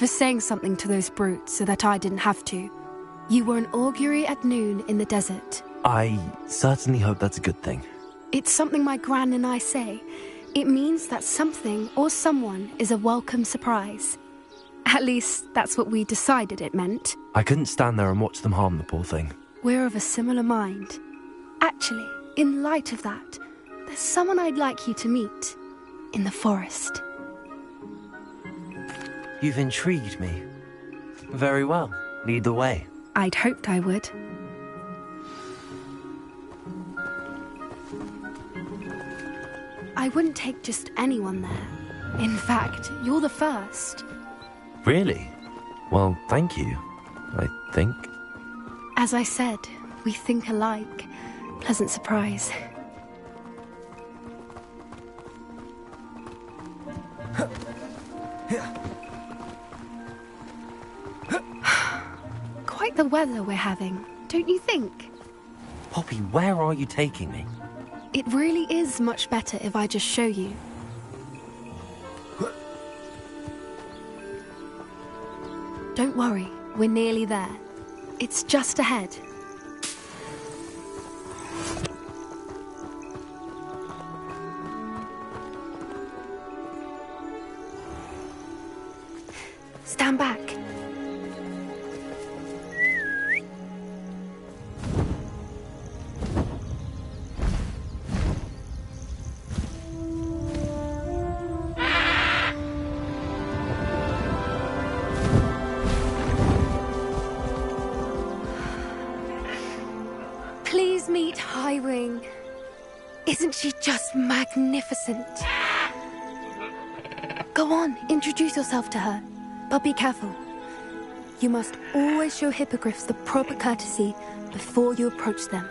for saying something to those brutes so that I didn't have to. You were an augury at noon in the desert. I certainly hope that's a good thing. It's something my gran and I say. It means that something or someone is a welcome surprise. At least, that's what we decided it meant. I couldn't stand there and watch them harm the poor thing. We're of a similar mind. Actually, in light of that, there's someone I'd like you to meet. In the forest. You've intrigued me. Very well. Lead the way. I'd hoped I would. I wouldn't take just anyone there. In fact, you're the first. Really? Well, thank you, I think. As I said, we think alike. Pleasant surprise. Quite the weather we're having, don't you think? Poppy, where are you taking me? It really is much better if I just show you. Don't worry, we're nearly there. It's just ahead. Stand back. Please meet Highwing. Isn't she just magnificent? Go on, introduce yourself to her. But be careful. You must always show hippogriffs the proper courtesy before you approach them.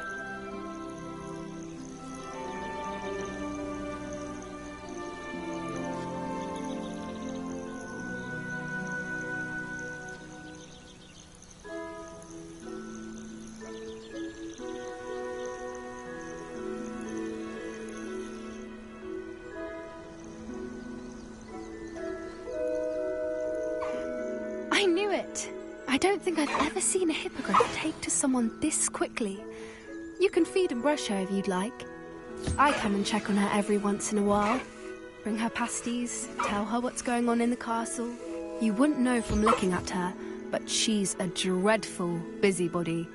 I knew it. I don't think I've ever seen a hippogriff take to someone this quickly. You can feed and brush her if you'd like. I come and check on her every once in a while. Bring her pasties, tell her what's going on in the castle. You wouldn't know from looking at her, but she's a dreadful busybody.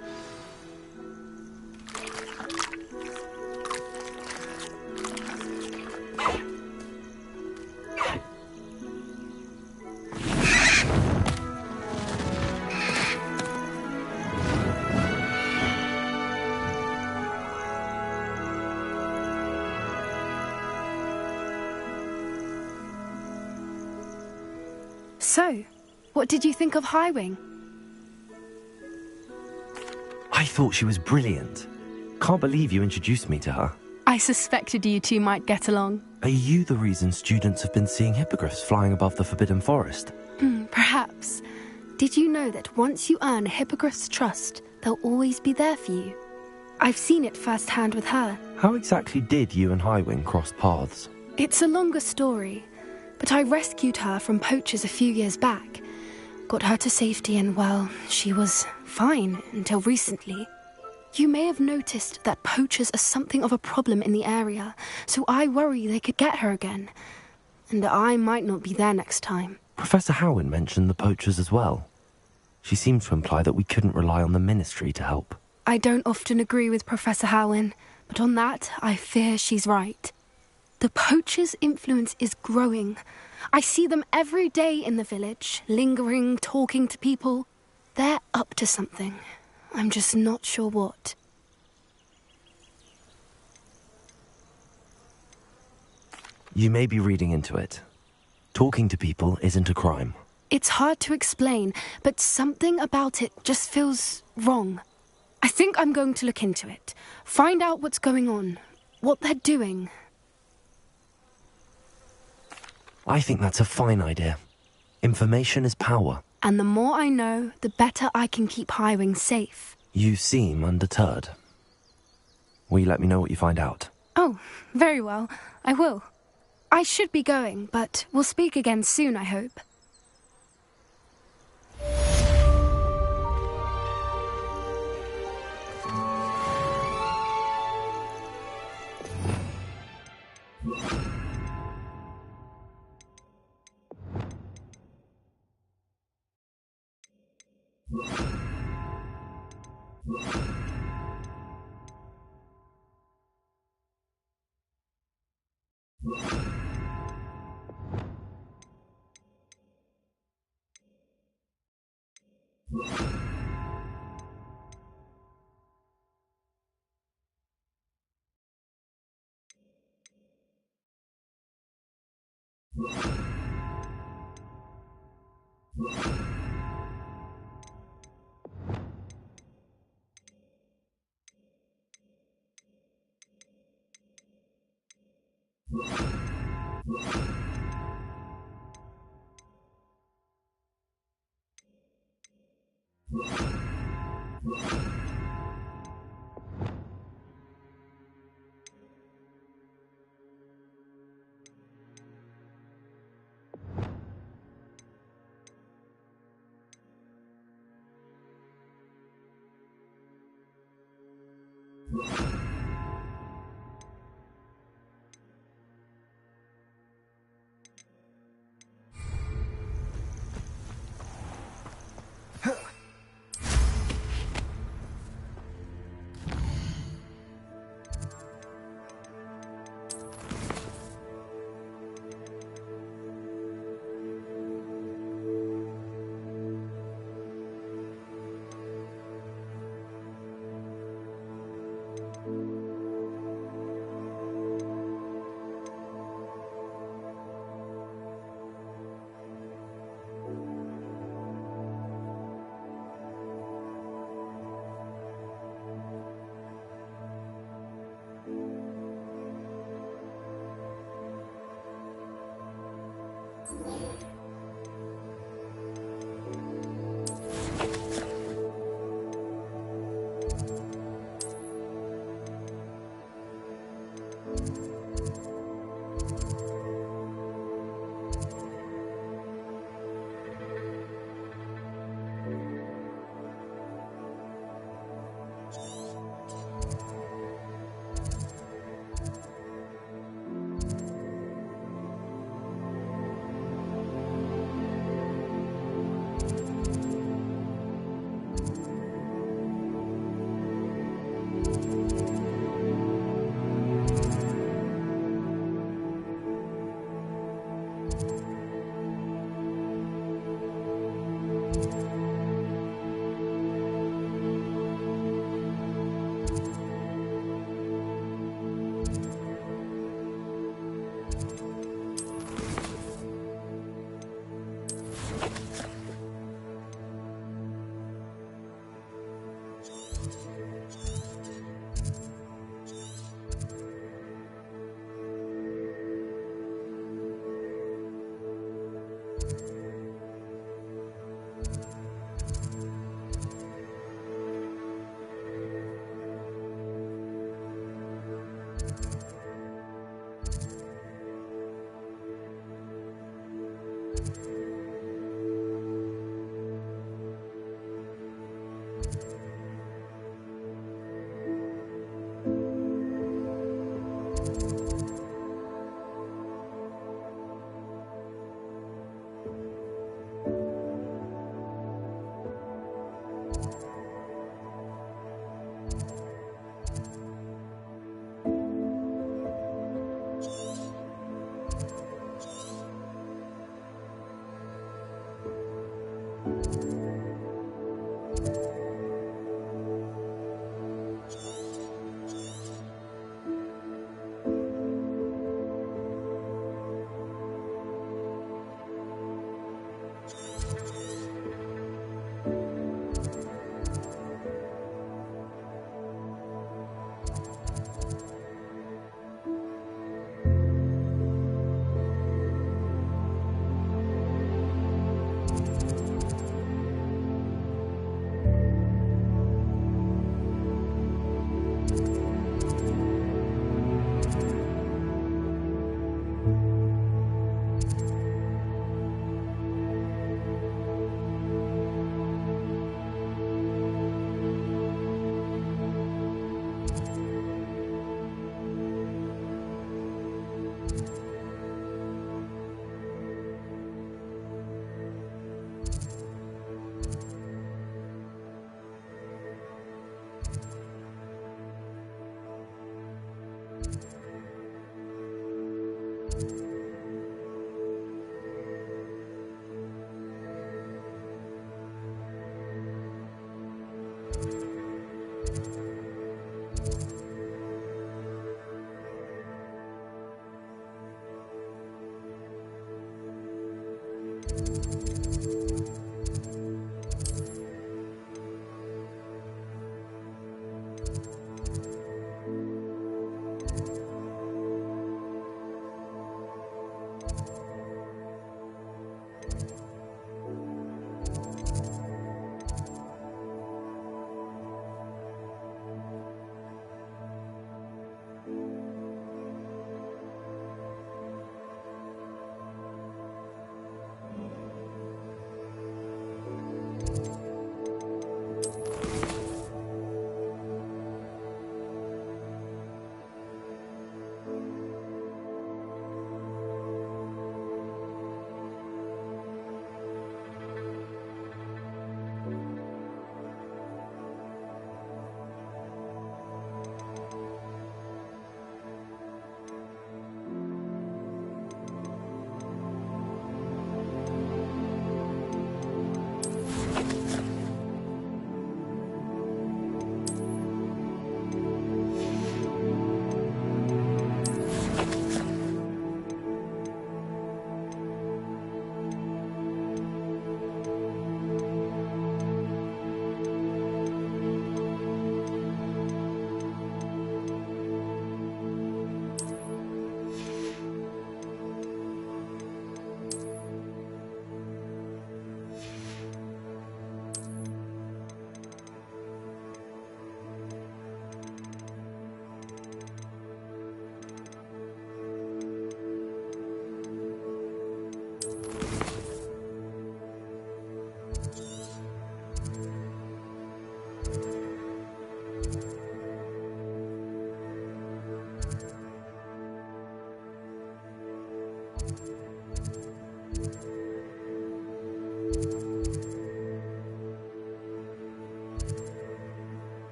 So, what did you think of Highwing? I thought she was brilliant. Can't believe you introduced me to her. I suspected you two might get along. Are you the reason students have been seeing hippogriffs flying above the Forbidden Forest? Perhaps. Did you know that once you earn a hippogriff's trust, they'll always be there for you? I've seen it firsthand with her. How exactly did you and Highwing cross paths? It's a longer story, but I rescued her from poachers a few years back. Got her to safety and, well, she was fine until recently. You may have noticed that poachers are something of a problem in the area, so I worry they could get her again. And I might not be there next time. Professor Howin mentioned the poachers as well. She seemed to imply that we couldn't rely on the ministry to help. I don't often agree with Professor Howin, but on that, I fear she's right. The poachers' influence is growing. I see them every day in the village, lingering, talking to people. They're up to something. I'm just not sure what. You may be reading into it. Talking to people isn't a crime. It's hard to explain, but something about it just feels wrong. I think I'm going to look into it. Find out what's going on, what they're doing. I think that's a fine idea. Information is power. And the more I know, the better I can keep Highwing safe. You seem undeterred. Will you let me know what you find out? Oh, very well. I will. I should be going, but we'll speak again soon, I hope.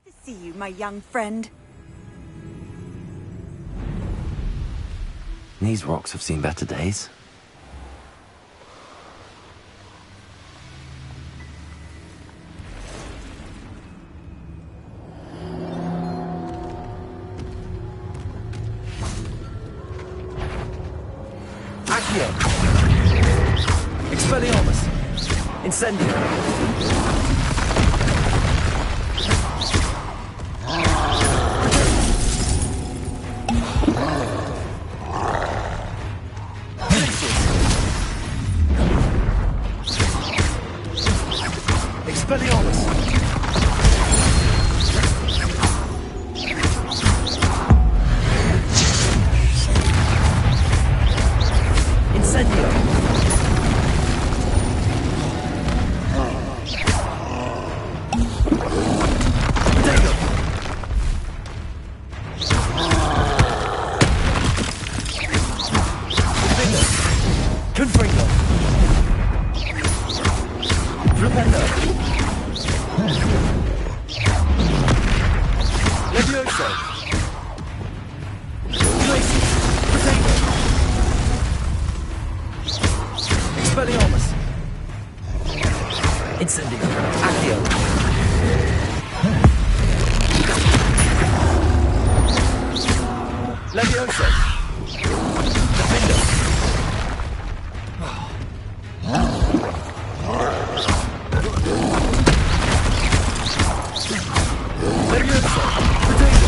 To see you, my young friend. These rocks have seen better days. Accio! Expelliarmus! Incendio! Expelliarmus! Incendio! Potato! Confringo! Flipendo! Levioso! Glacius! Potato! Expelliarmus! Incendio! Accio! Levioso! Defendo! Levioso! Potato!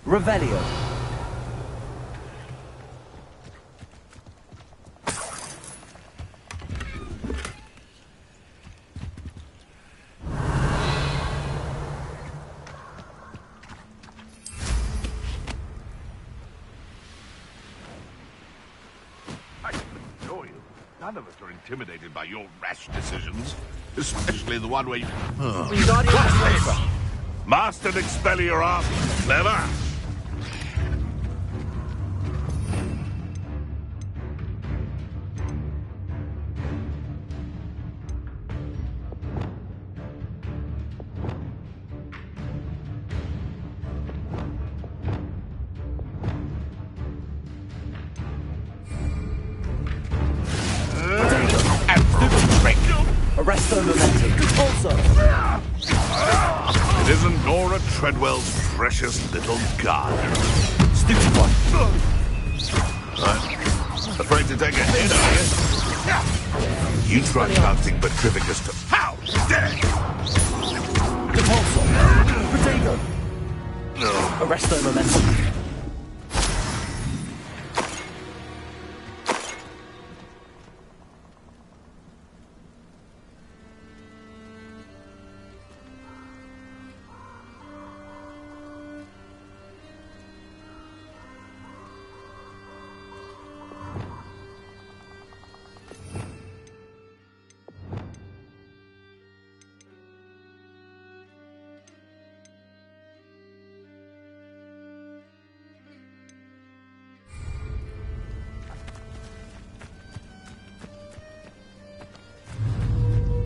Revelio. I can assure you, none of us are intimidated by your rash decisions, especially the one where you... Wingardium Leviosa. Mastered Expelliar Army. Clever. Arresto Momentum. Also. It isn't Nora Treadwell's precious little garden. Stupid one. Afraid to take a hit, are you? You tried casting Petrificus to... How dare you! Repulsor. Protego. No. Arresto Momentum.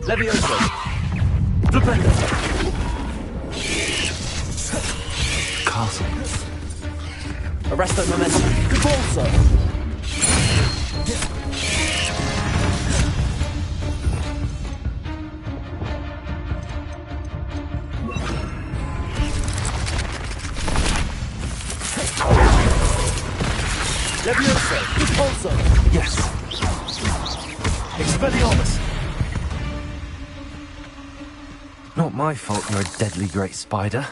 Levioso. Flipendo. Castle. Arresto Momentum. Repulsor. Levioso! Repulso! Yes. Expelliarmus! Not my fault you're a deadly great spider.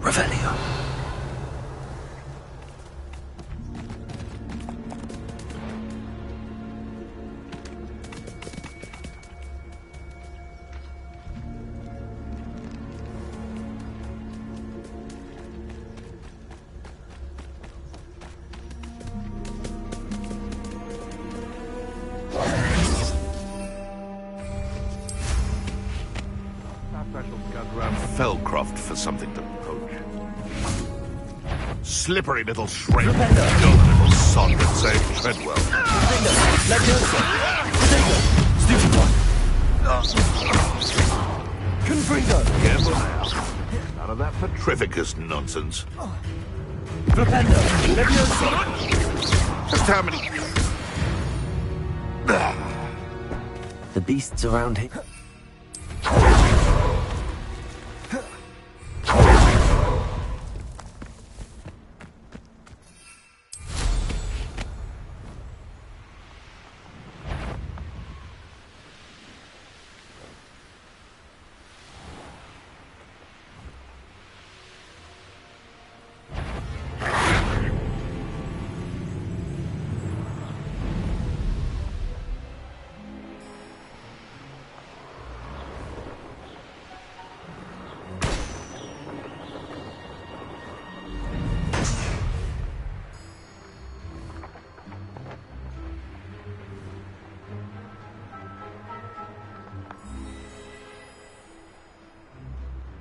Revelio. Perhaps I shall scout around Fellcroft for something to poach. Slippery little shrink. You're the little sod that saved Treadwell. Levioso! Potato! Stupid one! Confringo! Careful now. None of that Petrificus nonsense. Flipendo! Levioso! Just how many... The beasts around here.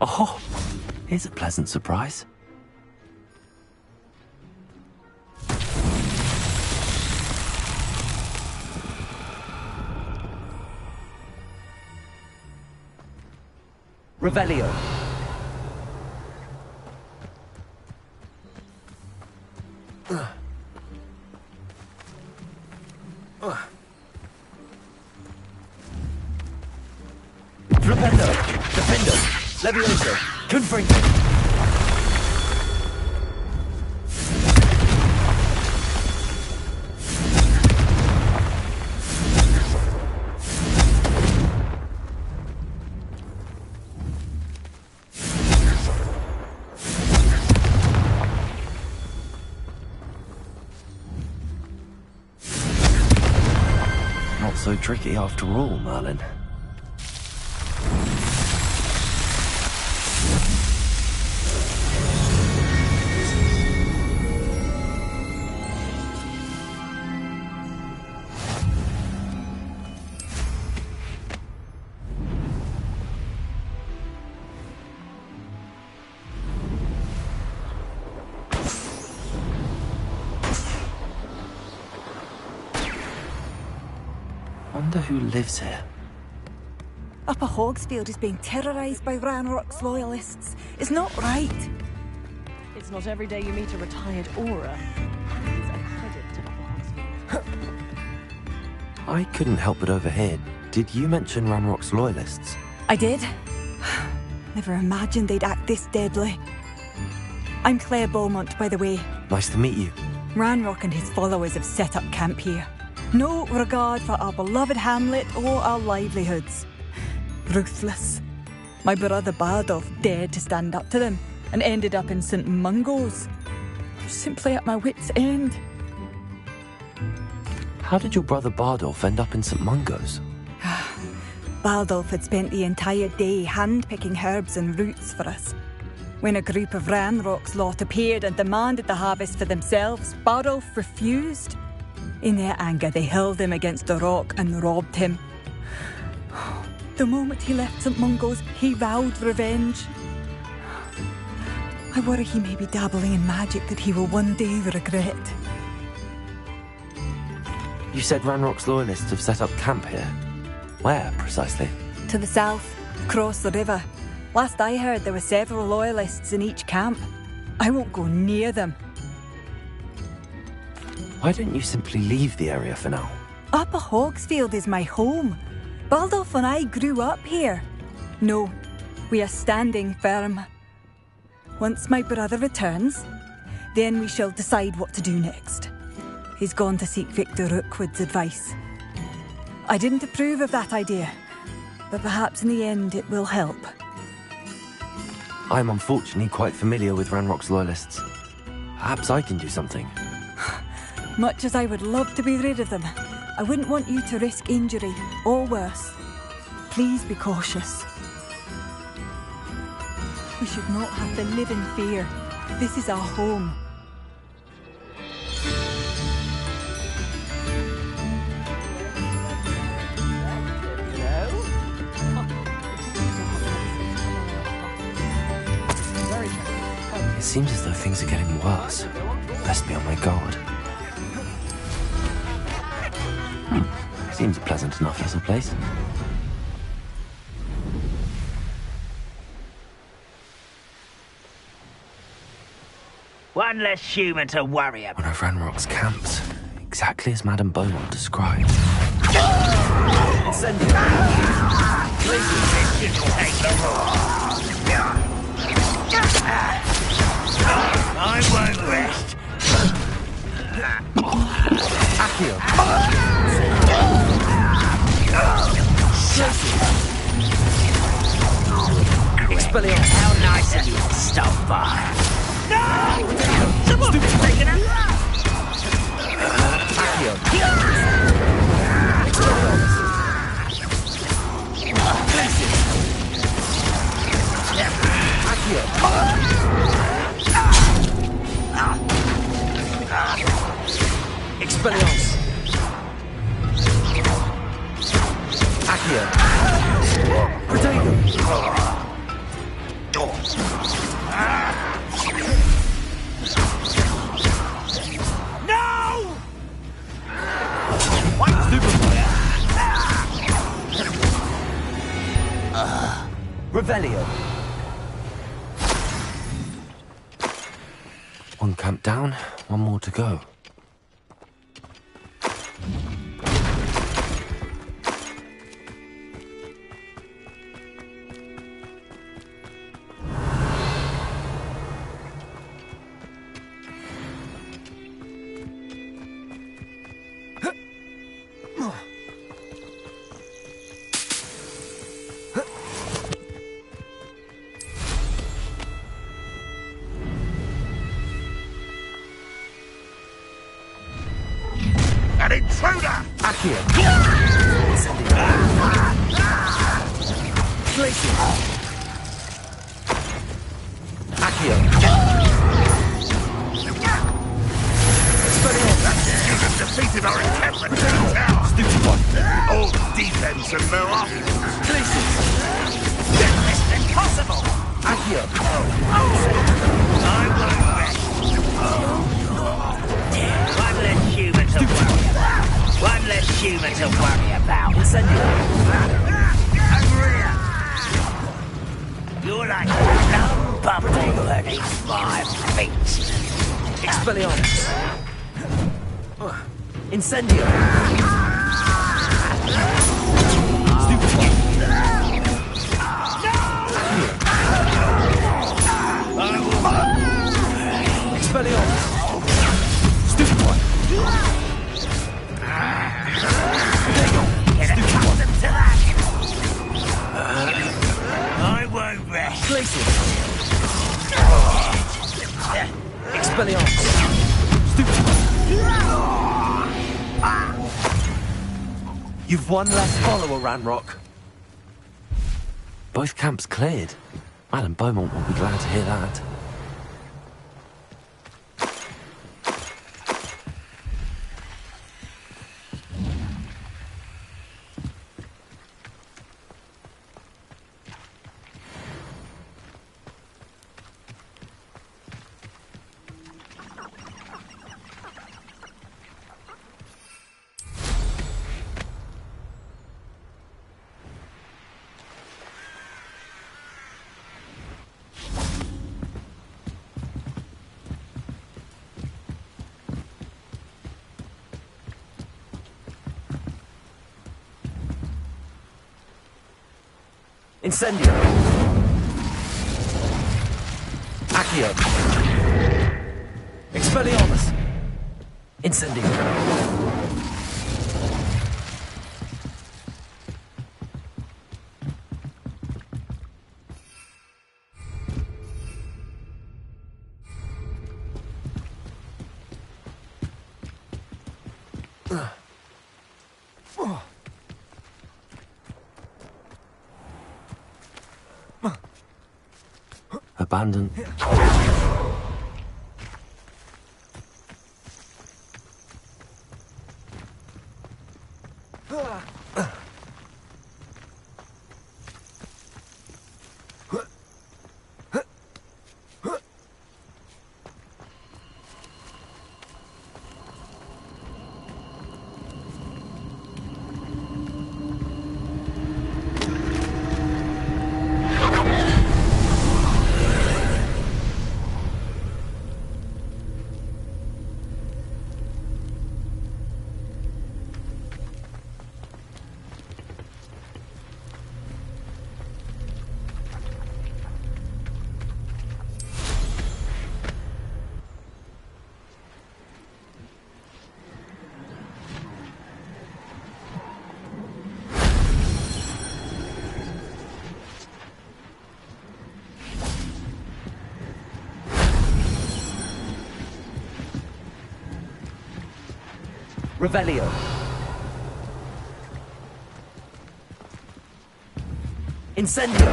Oh, here's a pleasant surprise. Revelio! Flipendo! Defendo! Levioso! Confringo! Not so tricky after all, Merlin. Wonder who lives here. Upper Hogsfield is being terrorised by Ranrock's loyalists. It's not right. It's not every day you meet a retired aura. It's a credit to Upper Hogsfield. I couldn't help but overhear. Did you mention Ranrock's loyalists? I did. Never imagined they'd act this deadly. I'm Claire Beaumont, by the way. Nice to meet you. Ranrock and his followers have set up camp here. No regard for our beloved hamlet or our livelihoods. Ruthless. My brother Bardolph dared to stand up to them and ended up in St. Mungo's. I'm simply at my wit's end. How did your brother Bardolph end up in St. Mungo's? Baldulf had spent the entire day hand-picking herbs and roots for us. When a group of Ranrock's lot appeared and demanded the harvest for themselves, Baldulf refused. In their anger, they hurled him against a rock and robbed him. The moment he left St. Mungo's, he vowed revenge. I worry he may be dabbling in magic that he will one day regret. You said Ranrock's loyalists have set up camp here. Where, precisely? To the south, across the river. Last I heard, there were several loyalists in each camp. I won't go near them. Why don't you simply leave the area for now? Upper Hogsfield is my home. Baldulf and I grew up here. No, we are standing firm. Once my brother returns, then we shall decide what to do next. He's gone to seek Victor Rookwood's advice. I didn't approve of that idea, but perhaps in the end it will help. I'm unfortunately quite familiar with Ranrock's loyalists. Perhaps I can do something. Much as I would love to be rid of them, I wouldn't want you to risk injury, or worse. Please be cautious. We should not have to live in fear. This is our home. It seems as though things are getting worse. Best be on my guard. Seems pleasant enough as a place. One less human to worry about. One of Ranrock's camps, exactly as Madame Beaumont described. Send it. This should take the roar. I won't rest. Accio. Expelliarmus. How nice of you to stop by. No! Someone's taken a Accio. Expelliarmus. Accio. Protego. No! Revelio. One camp down, one more to go. An intruder! Accio. Glacier. Accio. You have defeated our encampment in the tower! Stupid one. All defense and no offense! Glacier. It's impossible! Accio. I won't rest. One less human to worry about. One less human to worry about. Incendio. Over here! You're like a dumb puppy beneath my feet. Expelliarmus. Incendio. Stupid one. Expelliarmus. Stupid one. Get accustomed to that! I won't rest. Glacier. Expelliarmus. Stupid one. You've one less follower, Ranrock. Both camps cleared. Madame Beaumont will be glad to hear that. Incendio! Accio! Expelliarmus! Incendio! Abandoned. Revelio. Incendio.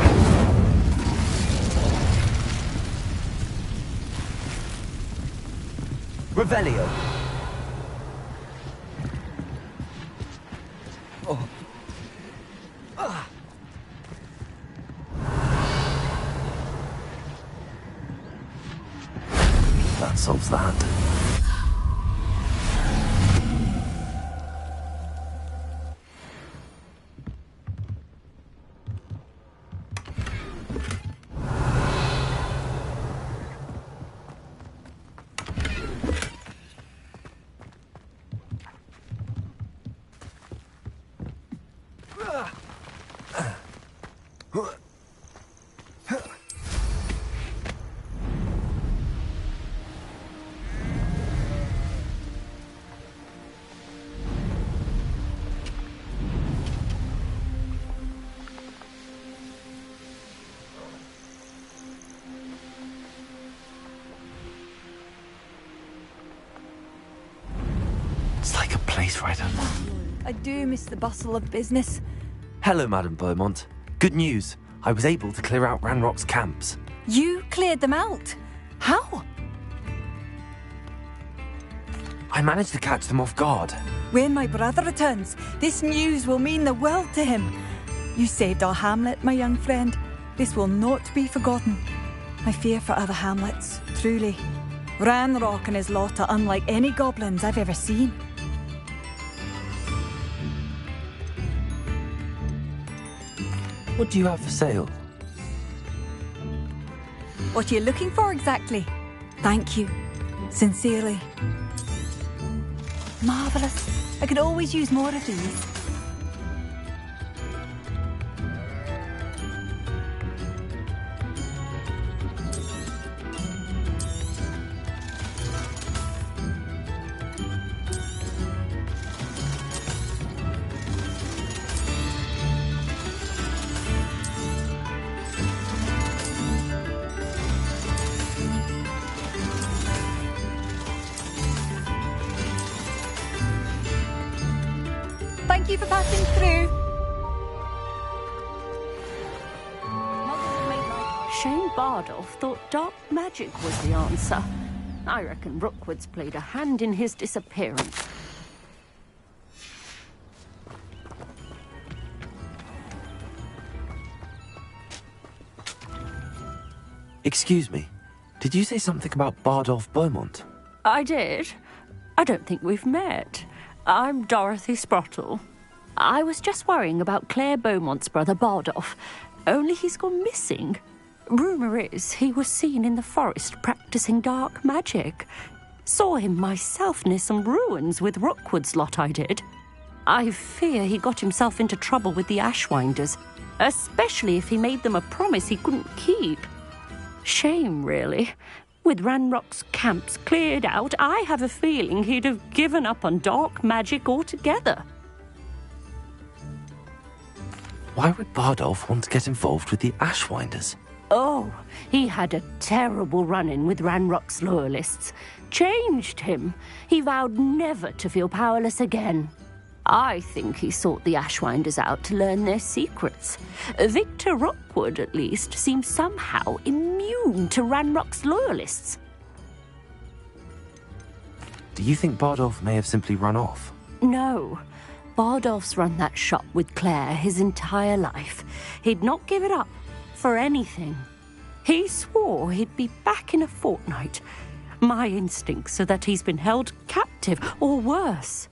Revelio. Oh. Ah. That solves that. It's like a place right under. I do miss the bustle of business. Hello, Madame Beaumont. Good news. I was able to clear out Ranrock's camps. You cleared them out? How? I managed to catch them off guard. When my brother returns, this news will mean the world to him. You saved our hamlet, my young friend. This will not be forgotten. I fear for other hamlets, truly. Ranrock and his lot are unlike any goblins I've ever seen. What do you have for sale? What are you looking for exactly? Thank you. Sincerely. Marvellous. I could always use more of these. Thank you for passing through. Shame Bardolph thought dark magic was the answer. I reckon Rookwood's played a hand in his disappearance. Excuse me, did you say something about Bardolph Beaumont? I did. I don't think we've met. I'm Dorothy Sprottle. I was just worrying about Claire Beaumont's brother Bardolph, only he's gone missing. Rumour is he was seen in the forest practicing dark magic. Saw him myself near some ruins with Rookwood's lot I did. I fear he got himself into trouble with the Ashwinders, especially if he made them a promise he couldn't keep. Shame, really. With Ranrock's camps cleared out, I have a feeling he'd have given up on dark magic altogether. Why would Bardolph want to get involved with the Ashwinders? Oh, he had a terrible run-in with Ranrock's loyalists. Changed him. He vowed never to feel powerless again. I think he sought the Ashwinders out to learn their secrets. Victor Rookwood, at least, seems somehow immune to Ranrock's loyalists. Do you think Bardolph may have simply run off? No. Bardolph's run that shop with Claire his entire life. He'd not give it up for anything. He swore he'd be back in a fortnight. My instincts are that he's been held captive, or worse.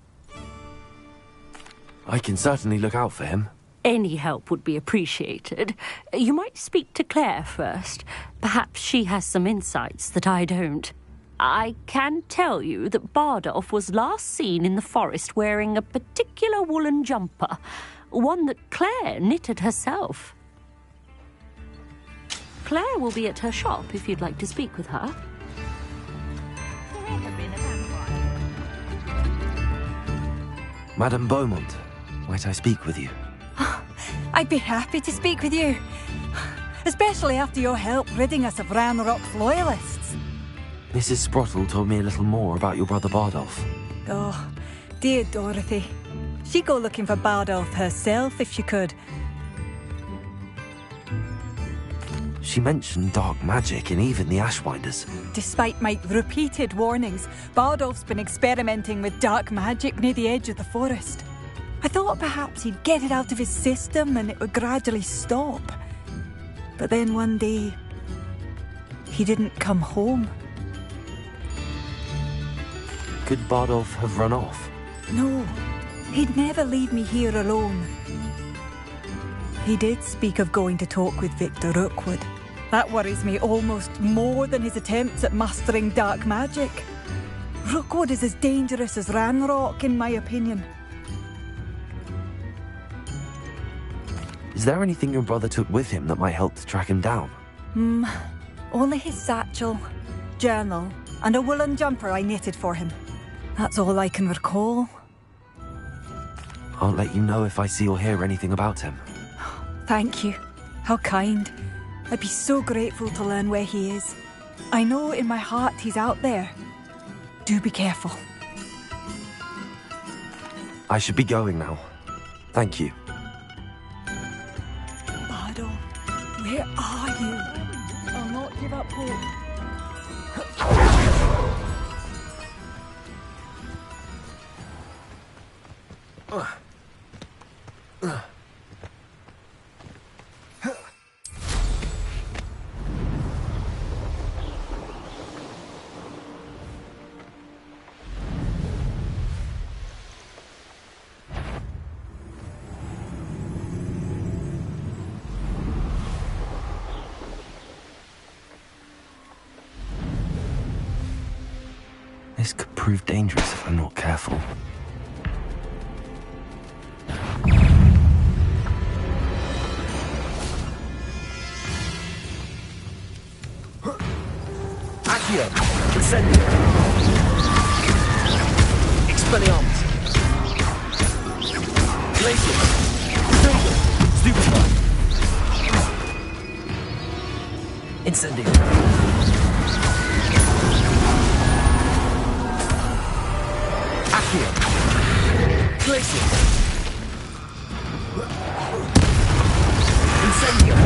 I can certainly look out for him. Any help would be appreciated. You might speak to Claire first. Perhaps she has some insights that I don't. I can tell you that Bardolph was last seen in the forest wearing a particular woolen jumper, one that Claire knitted herself. Claire will be at her shop if you'd like to speak with her. Madame Beaumont, might I speak with you? I'd be happy to speak with you. Especially after your help ridding us of Ranrock's loyalists. Mrs. Sprottle told me a little more about your brother Bardolph. Oh, dear Dorothy. She'd go looking for Bardolph herself if she could. She mentioned dark magic and even the Ashwinders. Despite my repeated warnings, Bardolph's been experimenting with dark magic near the edge of the forest. I thought perhaps he'd get it out of his system and it would gradually stop. But then one day, he didn't come home. Could Bardolph have run off? No, he'd never leave me here alone. He did speak of going to talk with Victor Rookwood. That worries me almost more than his attempts at mastering dark magic. Rookwood is as dangerous as Ranrock, in my opinion. Is there anything your brother took with him that might help to track him down? Only his satchel, journal, and a woolen jumper I knitted for him. That's all I can recall. I'll let you know if I see or hear anything about him. Thank you. How kind. I'd be so grateful to learn where he is. I know in my heart he's out there. Do be careful. I should be going now. Thank you. Bardo, where are you? I'll not give up hope. This could prove dangerous if I'm not careful. Accio! Incendio! Expelliarmus! Glacier! Stupefy! Incendio! Accio! Glacier! Incendio!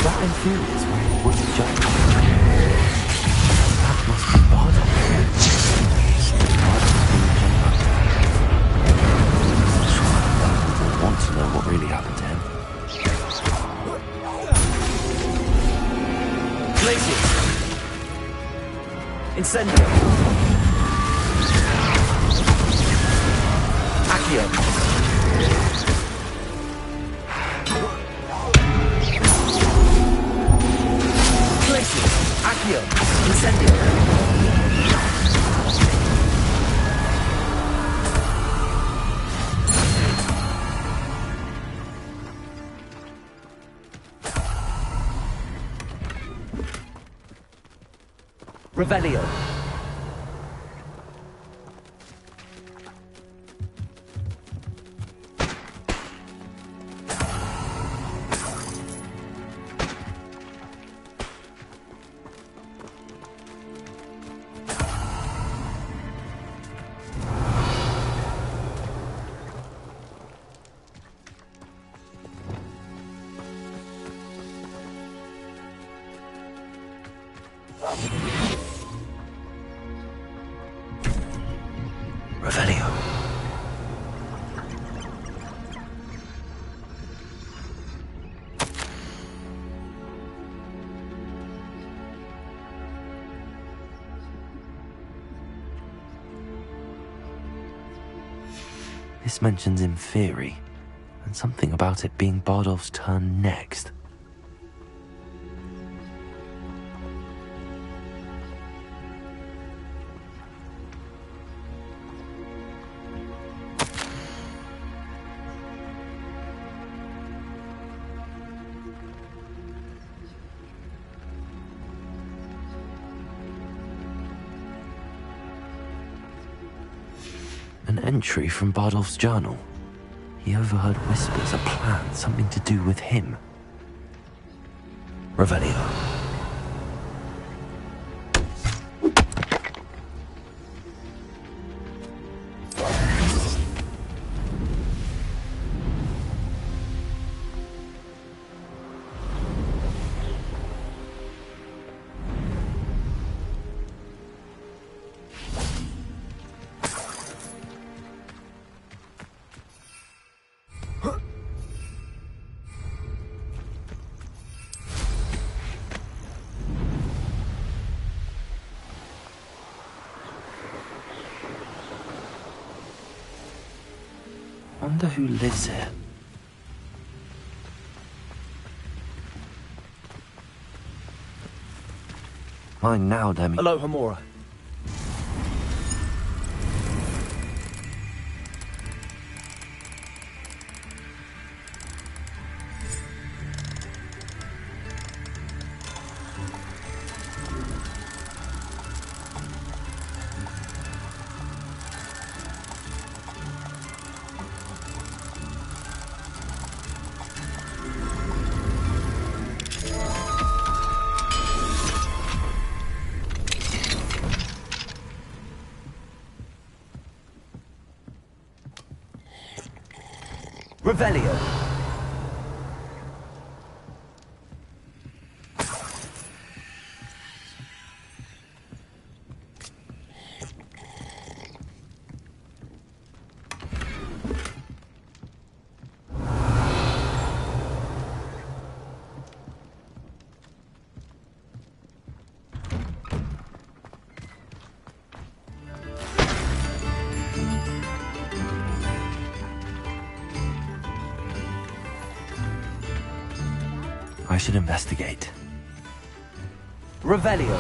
that infuriates wearing a wooden jacket? That must be Bardock. Bardock's being jumped up. Sure, I want to know what really happened to him. Glacier! Incendio! Accio! Glacier! Accio! Incendio! Revelio. Revelio. This mentions Inferi, and something about it being Bardolph's turn next. An entry from Bardolph's journal. He overheard whispers, a plan, something to do with him. Revelio. Wonder who lives here. Mine now, Demi. Hello, Hamura. Revelio. I should investigate. Revelio.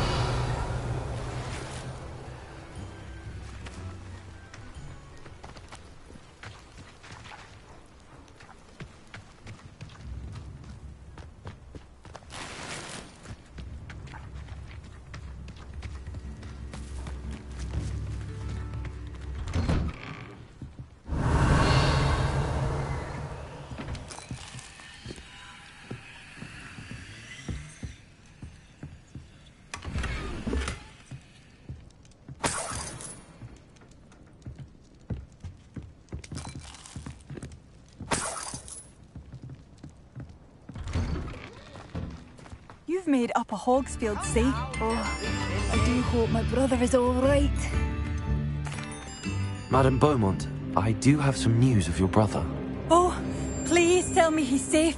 you've made up a Hogsfield safe. Oh, I do hope my brother is all right. Madame Beaumont, I do have some news of your brother. Oh, please tell me he's safe.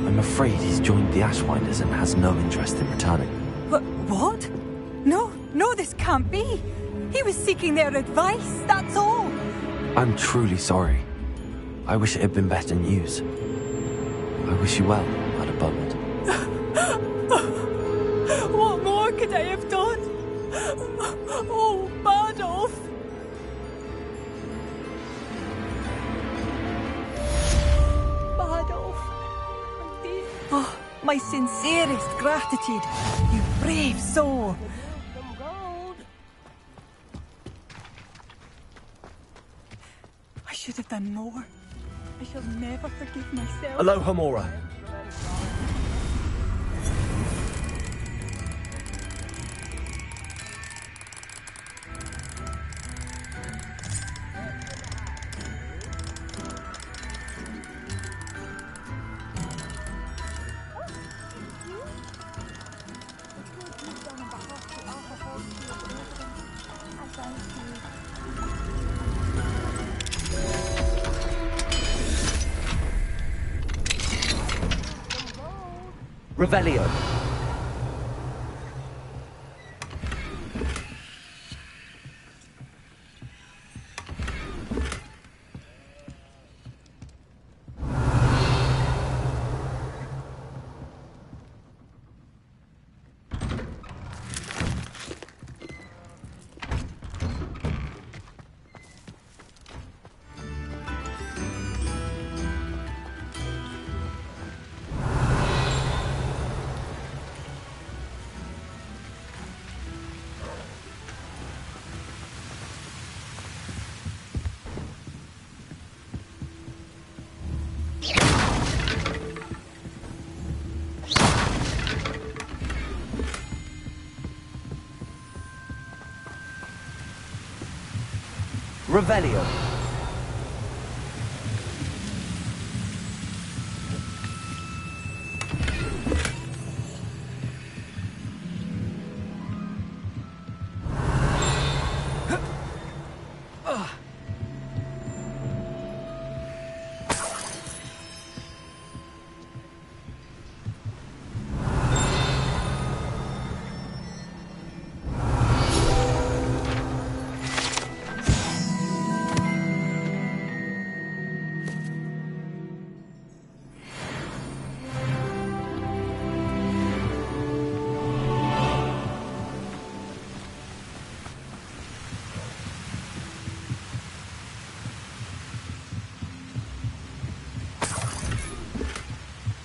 I'm afraid he's joined the Ashwinders and has no interest in returning. What? No, this can't be. He was seeking their advice, that's all. I'm truly sorry. I wish it had been better news. I wish you well, Madame Beaumont. What more could I have done? Oh, Badolf! Badolf, my dear. Oh, my sincerest gratitude, you brave soul. I should have done more. I shall never forgive myself. Aloha, Mora. Revelio. Revelio.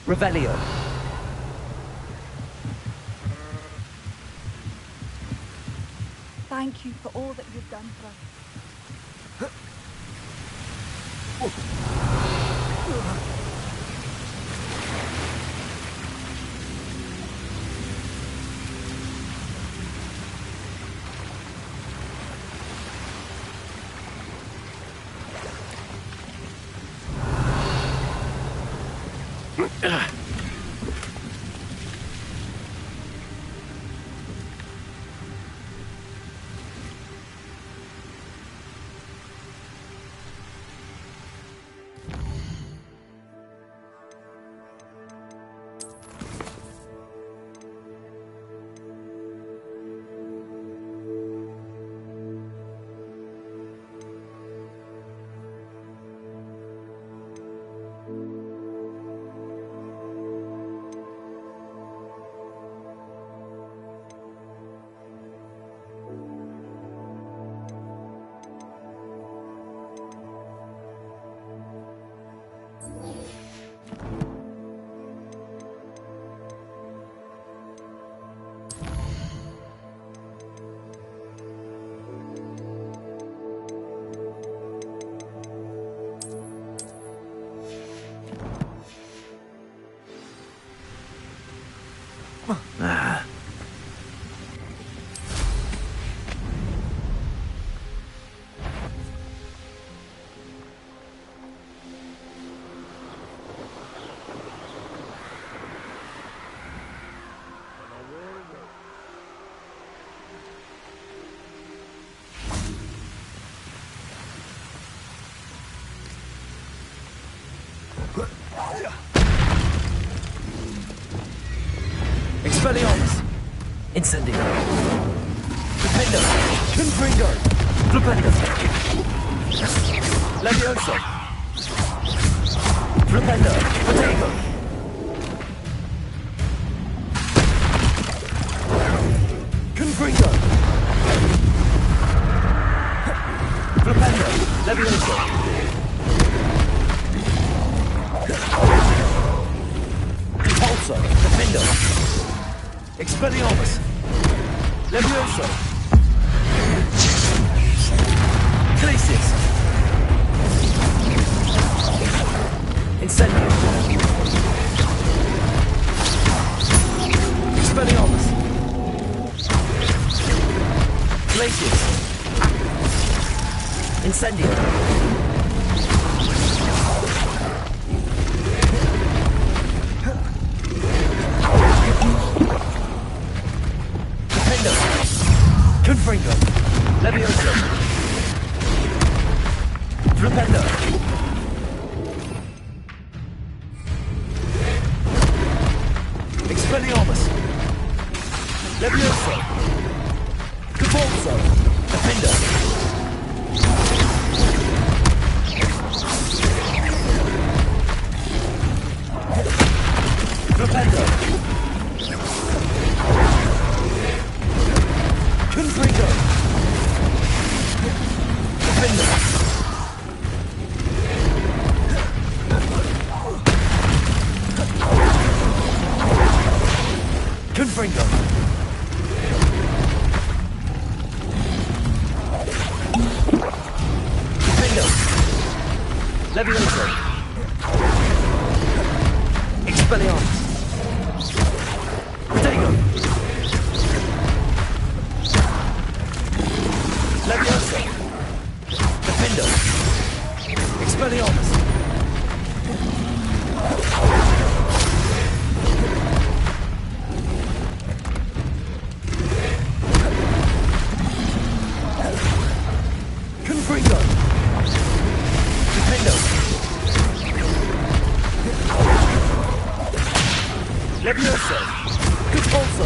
Revelio. Thank you for all that you've done for us. Incendio. Dependo. Confringo. Flipendo. Levioso. Flipendo. Protego. Confringo. Flipendo. Levioso. Repulso. Defendo. Expelliarmus. Levioso. Glacius. Incendio. Expelliarmus. Glacius. Incendio. Confringo. Levioso. Flipendo. Expelliarmus. Levioso. Cavalso. Defendo. Flipendo. Confringo. Defender. Confringo. Defender. Levioso. Expelliarmus. Protego. Levioso. Defendo. Expelliarmus. Confringo. Defendo. Levioso. Compulso.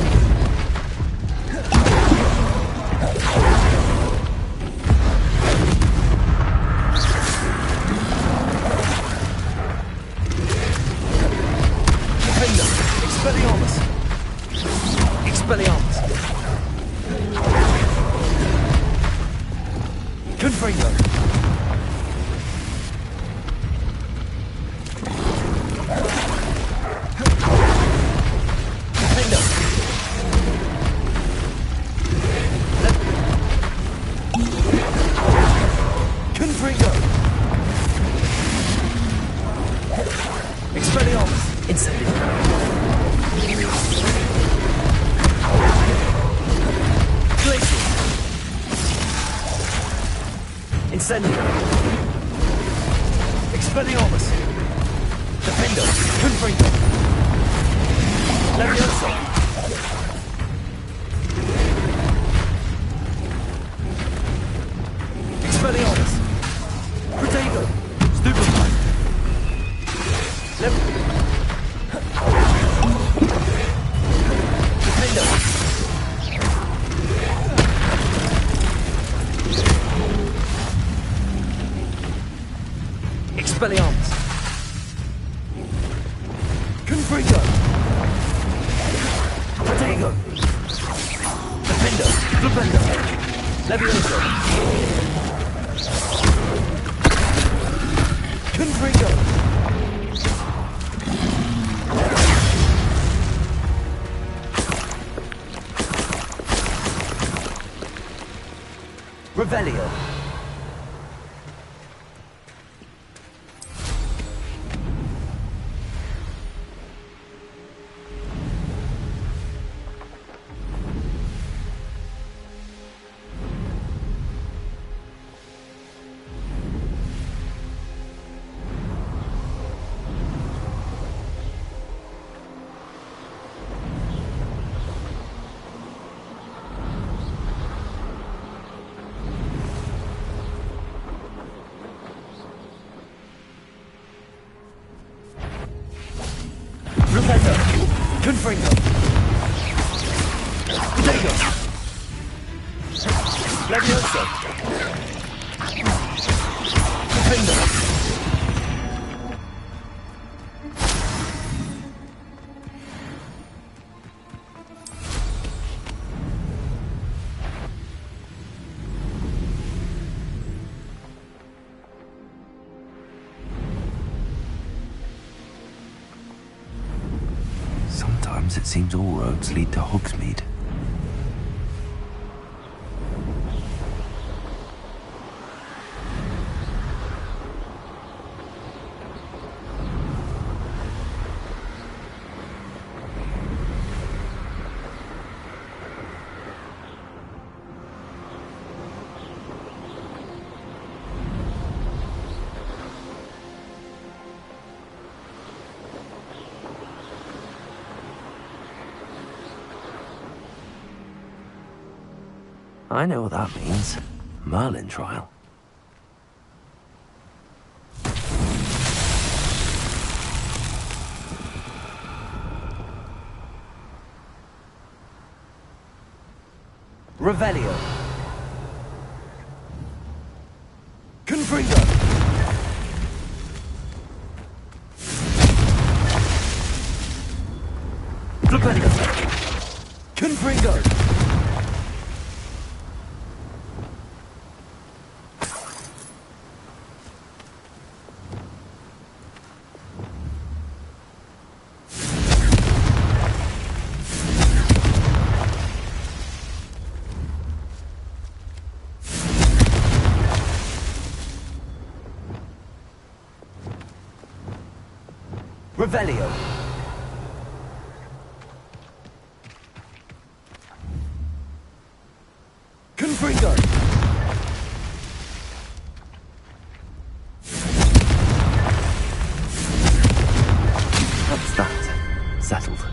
Defendo. Expelliarmus. Expelliarmus. Confringo. Defendo. Confringo. Expelliarmus. Incendio. Glacius. Incendio. Expelliarmus. Defendo. Confringo. Levioso. Expelliarmus. Protego. Stupefy. Defendo. Expelliarmus. Confringo. Protego. Defendo. Flipendo. Levioso. Confringo. Revelio. Levioso! Defender! Sometimes it seems all roads lead to Hogsmeade. I know what that means. Merlin trial. Revelio. Confringo. Flipendo. Confringo. Revelio. Confringo. That's that. Settled.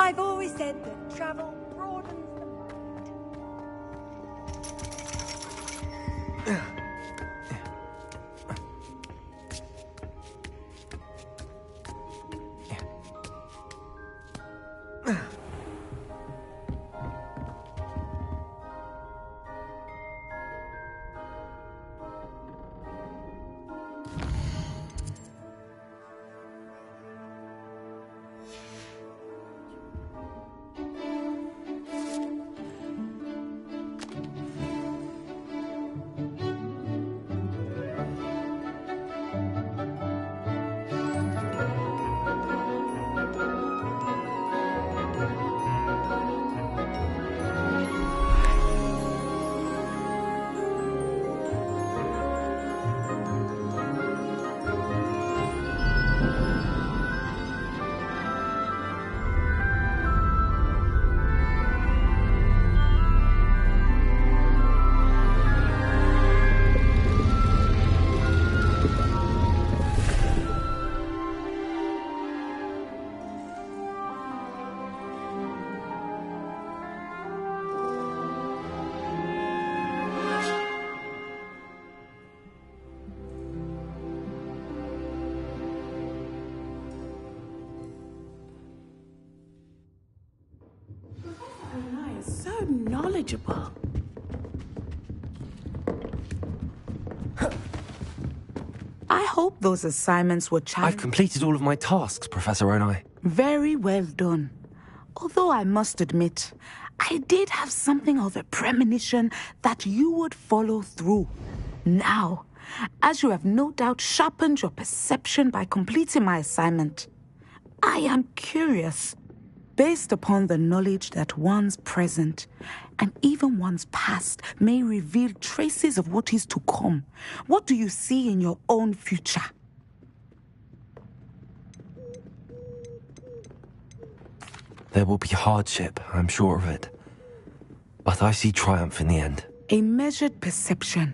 I've always said that travel broadens the mind. knowledgeable. I hope those assignments were I've challenging. completed all of my tasks, Professor Onai. Very well done. Although I must admit, I did have something of a premonition that you would follow through. Now, as you have no doubt sharpened your perception by completing my assignment, I am curious, based upon the knowledge that one's present and even one's past may reveal traces of what is to come. What do you see in your own future? There will be hardship, I'm sure of it. But I see triumph in the end. A measured perception.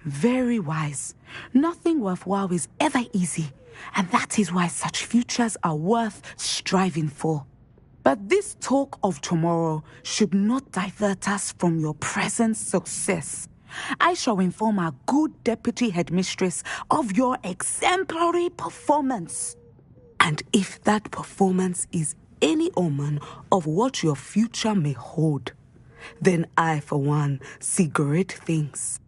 Very wise. Nothing worthwhile is ever easy, and that is why such futures are worth striving for. But this talk of tomorrow should not divert us from your present success. I shall inform our good deputy headmistress of your exemplary performance. And if that performance is any omen of what your future may hold, then I, for one, see great things.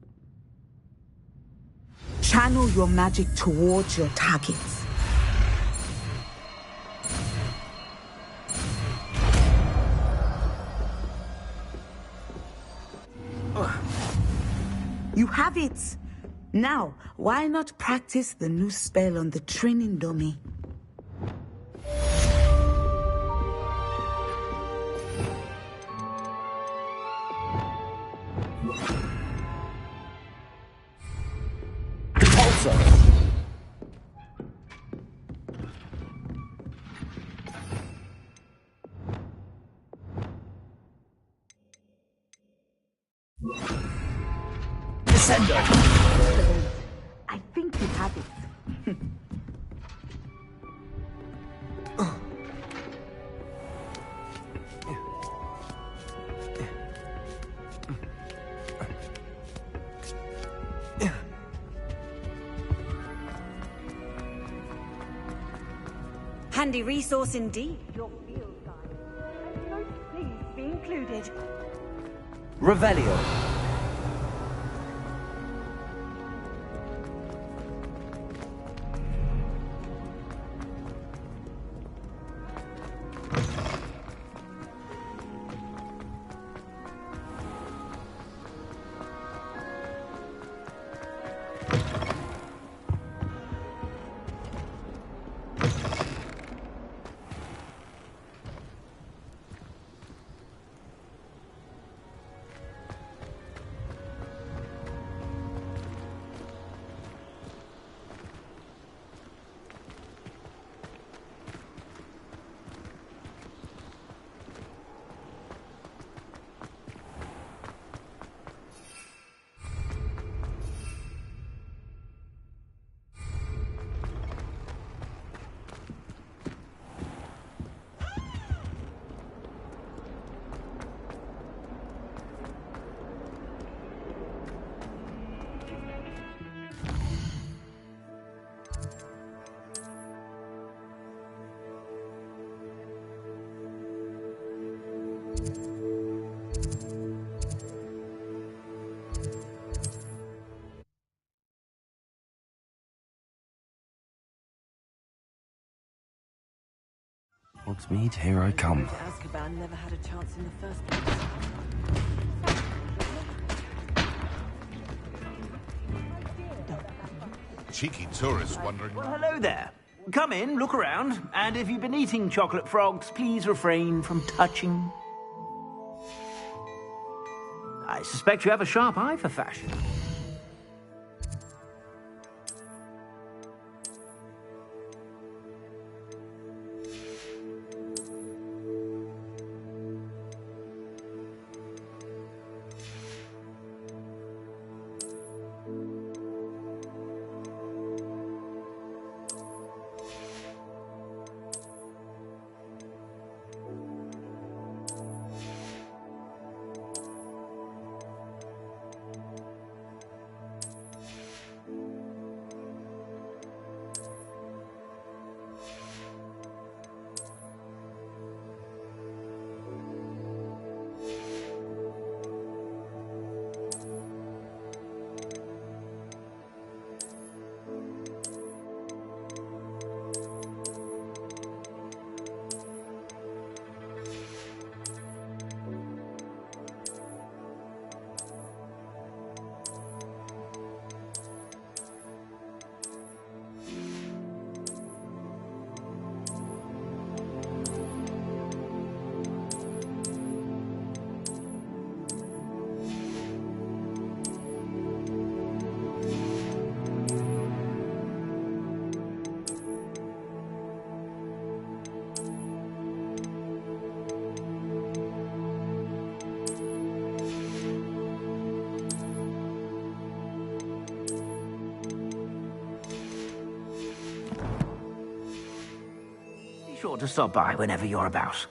Channel your magic towards your targets. You have it! Now, why not practice the new spell on the training dummy? Descendo! I think you have it. Handy resource indeed, your field guide. And no, please be included. Revelio. Hogsmeade, here I come. Azkaban never had a chance in the first place. Cheeky tourists wondering. Well, hello there. Come in, look around, and if you've been eating chocolate frogs, please refrain from touching. I suspect you have a sharp eye for fashion. sure to stop by whenever you're about.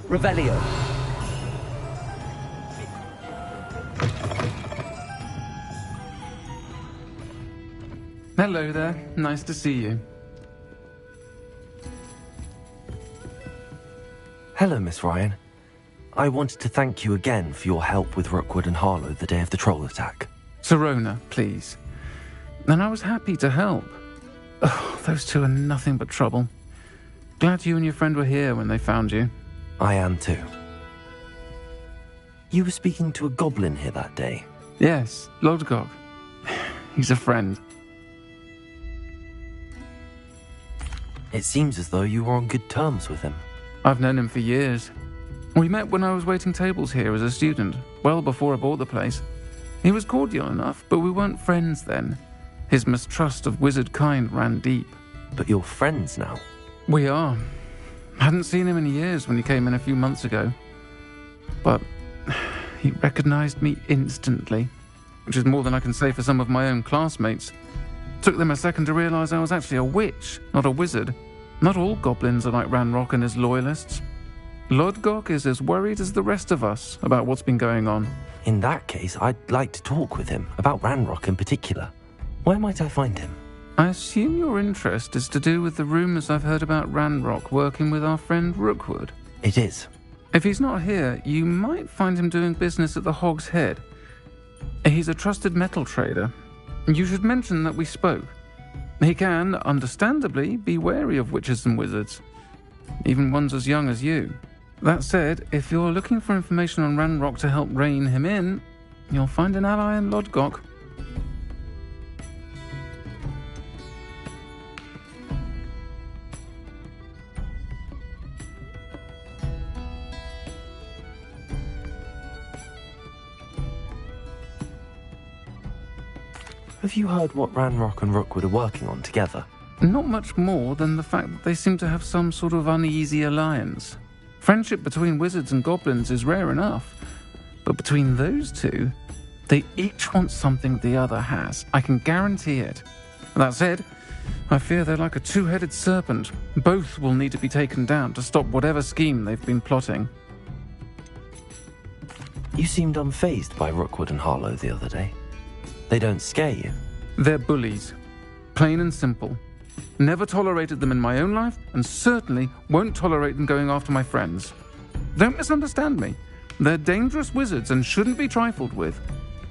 Revelio. Hello there. Nice to see you. Hello, Miss Ryan. I wanted to thank you again for your help with Rookwood and Harlow the day of the troll attack. Sirona, please. And I was happy to help. Oh, those two are nothing but trouble. Glad you and your friend were here when they found you. I am too. You were speaking to a goblin here that day. Yes, Lodgok. He's a friend. It seems as though you were on good terms with him. I've known him for years. We met when I was waiting tables here as a student, well before I bought the place. He was cordial enough, but we weren't friends then. His mistrust of wizard kind ran deep. But you're friends now? We are. Hadn't seen him in years when he came in a few months ago. But he recognized me instantly, which is more than I can say for some of my own classmates. Took them a second to realize I was actually a witch, not a wizard. Not all goblins are like Ranrock and his loyalists. Lodgok is as worried as the rest of us about what's been going on. In that case, I'd like to talk with him, about Ranrock in particular. Where might I find him? I assume your interest is to do with the rumors I've heard about Ranrock working with our friend Rookwood. It is. If he's not here, you might find him doing business at the Hog's Head. He's a trusted metal trader. You should mention that we spoke. He can, understandably, be wary of witches and wizards, even ones as young as you. That said, if you're looking for information on Ranrock to help rein him in, you'll find an ally in Lodgok. Have you heard what Ranrock and Rookwood are working on together? Not much more than the fact that they seem to have some sort of uneasy alliance. Friendship between wizards and goblins is rare enough, but between those two, they each want something the other has. I can guarantee it. That said, I fear they're like a two-headed serpent. Both will need to be taken down to stop whatever scheme they've been plotting. You seemed unfazed by Rookwood and Harlow the other day. They don't scare you? They're bullies. Plain and simple. Never tolerated them in my own life, and certainly won't tolerate them going after my friends. Don't misunderstand me. They're dangerous wizards and shouldn't be trifled with.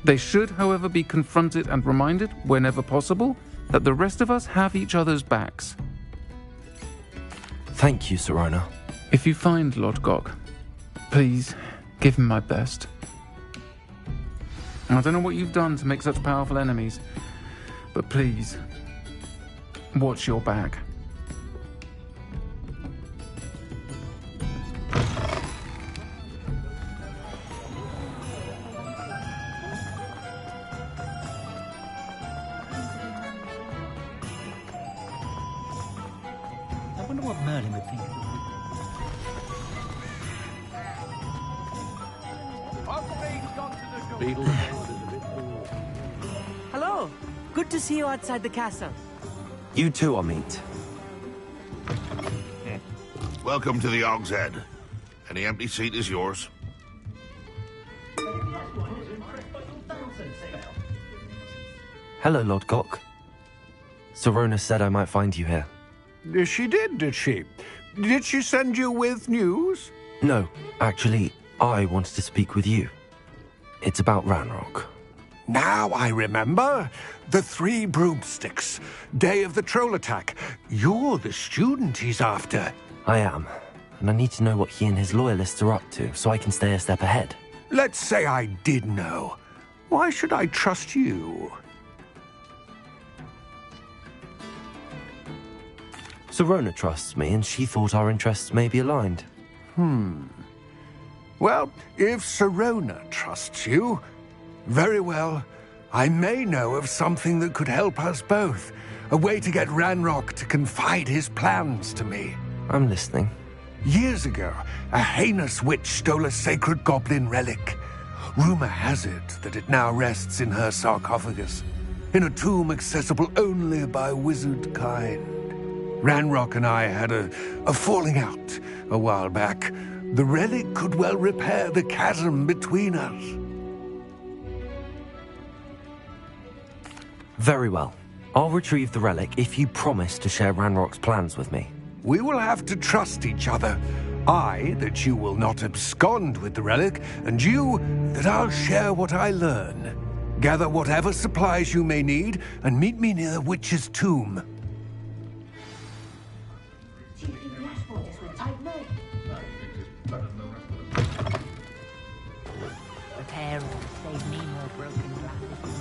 They should, however, be confronted and reminded, whenever possible, that the rest of us have each other's backs. Thank you, Sirona. If you find Lodgok, please give him my best. I don't know what you've done to make such powerful enemies, but please, watch your back. I wonder what Merlin would think of it. Hello. Good to see you outside the castle. You too, Amit. Welcome to the Hog's Head. Any empty seat is yours. Hello, Lodgok. Sirona said I might find you here. She did she? Did she send you with news? No, actually, I wanted to speak with you. It's about Ranrock. Now I remember. The 3 broomsticks. Day of the troll attack. You're the student he's after. I am, and I need to know what he and his loyalists are up to so I can stay a step ahead. Let's say I did know. Why should I trust you? Sirona trusts me, and she thought our interests may be aligned. Well, if Sirona trusts you, very well. I may know of something that could help us both. A way to get Ranrock to confide his plans to me. I'm listening. Years ago, a heinous witch stole a sacred goblin relic. Rumor has it that it now rests in her sarcophagus, in a tomb accessible only by wizard kind. Ranrock and I had a falling out a while back. The relic could well repair the chasm between us. Very well. I'll retrieve the relic if you promise to share Ranrock's plans with me. We will have to trust each other. I, that you will not abscond with the relic, and you, that I'll share what I learn. Gather whatever supplies you may need, and meet me near the witch's tomb. Repair will save me more broken glasses.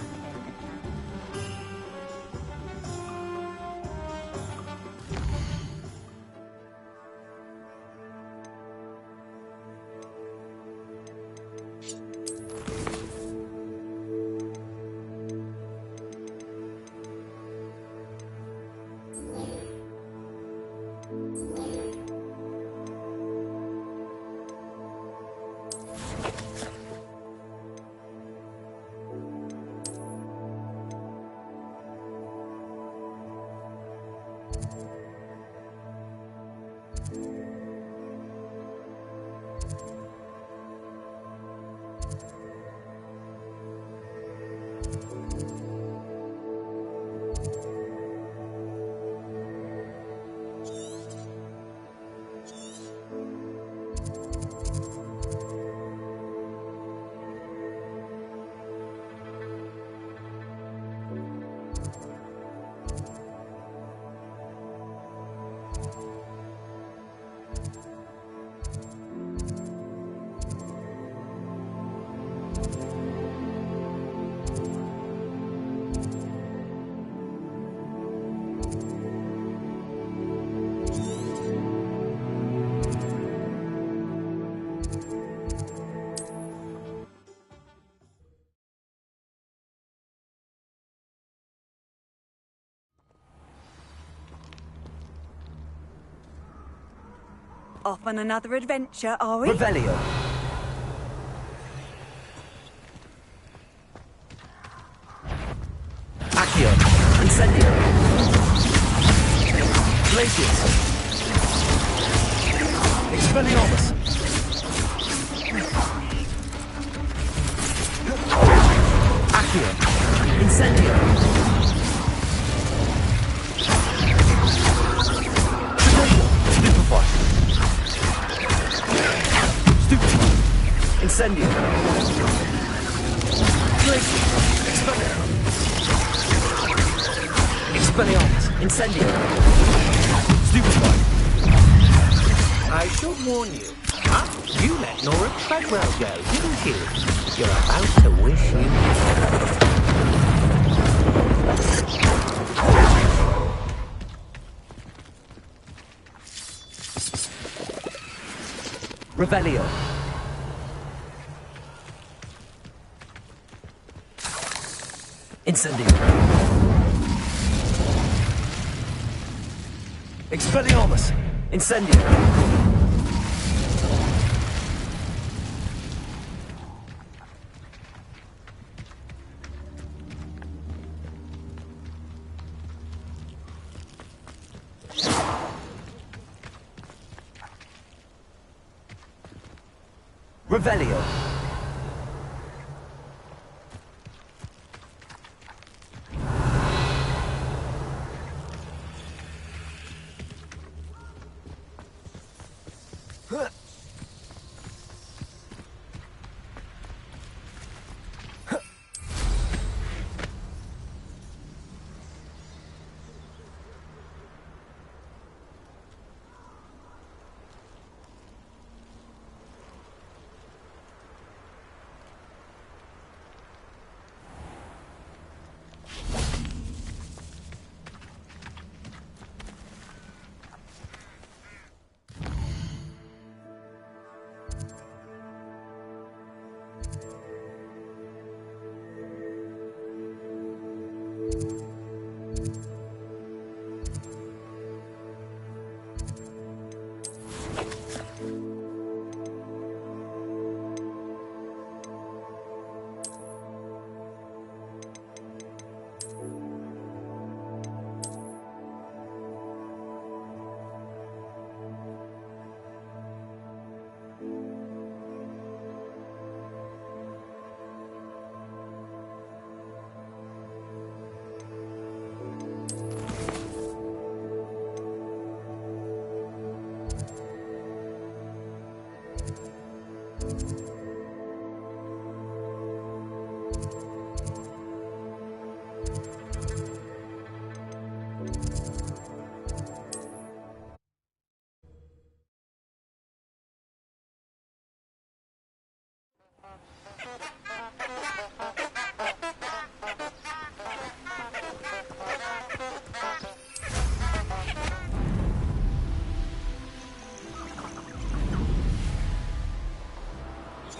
Off on another adventure, are we? Revelio. Accio. Incendio. Glacius. Expelliarmus. Accio. Incendio. Incendio. Expelliarmus. Incendio. Stupefy. I should warn you. You let Nora Treadwell go, didn't you? You're about to wish you Revelio. Incendio. Expelliarmus. Incendio. Revelio.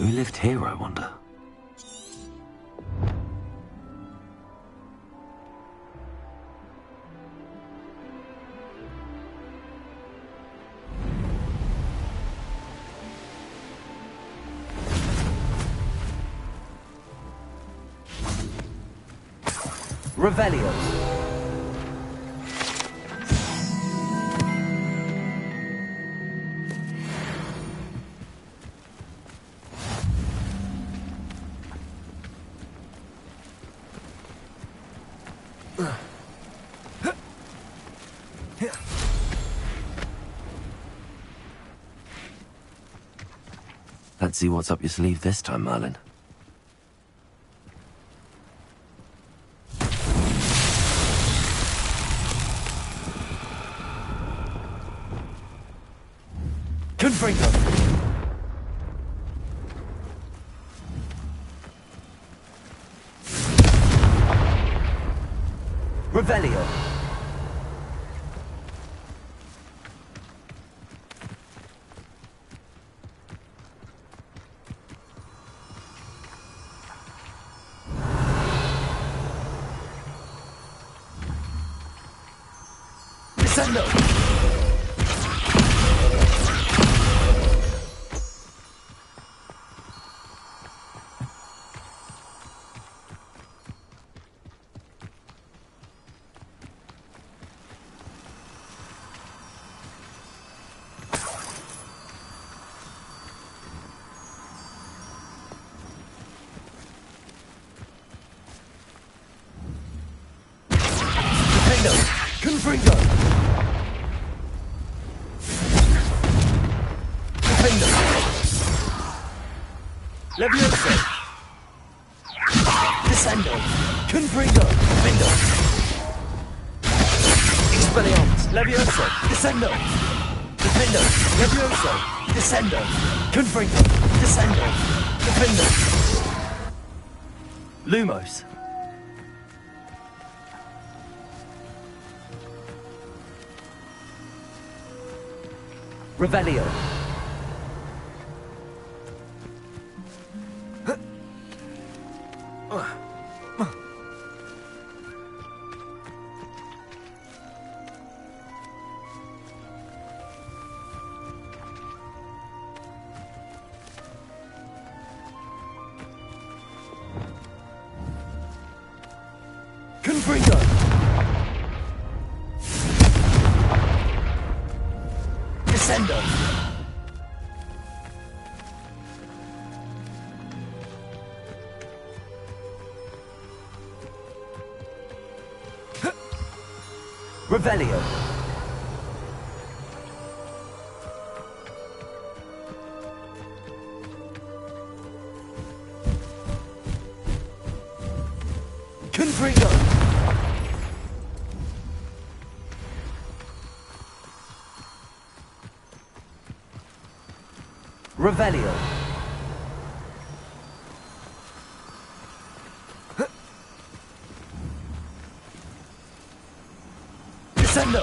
Who lived here, I wonder? Revelio. Let's see what's up your sleeve this time, Merlin. Confringo. Revelio. Descendo. Confringo. Defendo. Levioso. Descendo. Confringo. Defendo. Expelliarmus. Levioso. Descendo. Defendo. Levioso. Descendo. Confringo. Descendo. Defendo. Lumos. Revelio. Confringo. Descendo. Revelio. Confringo. Revelio. Descendo.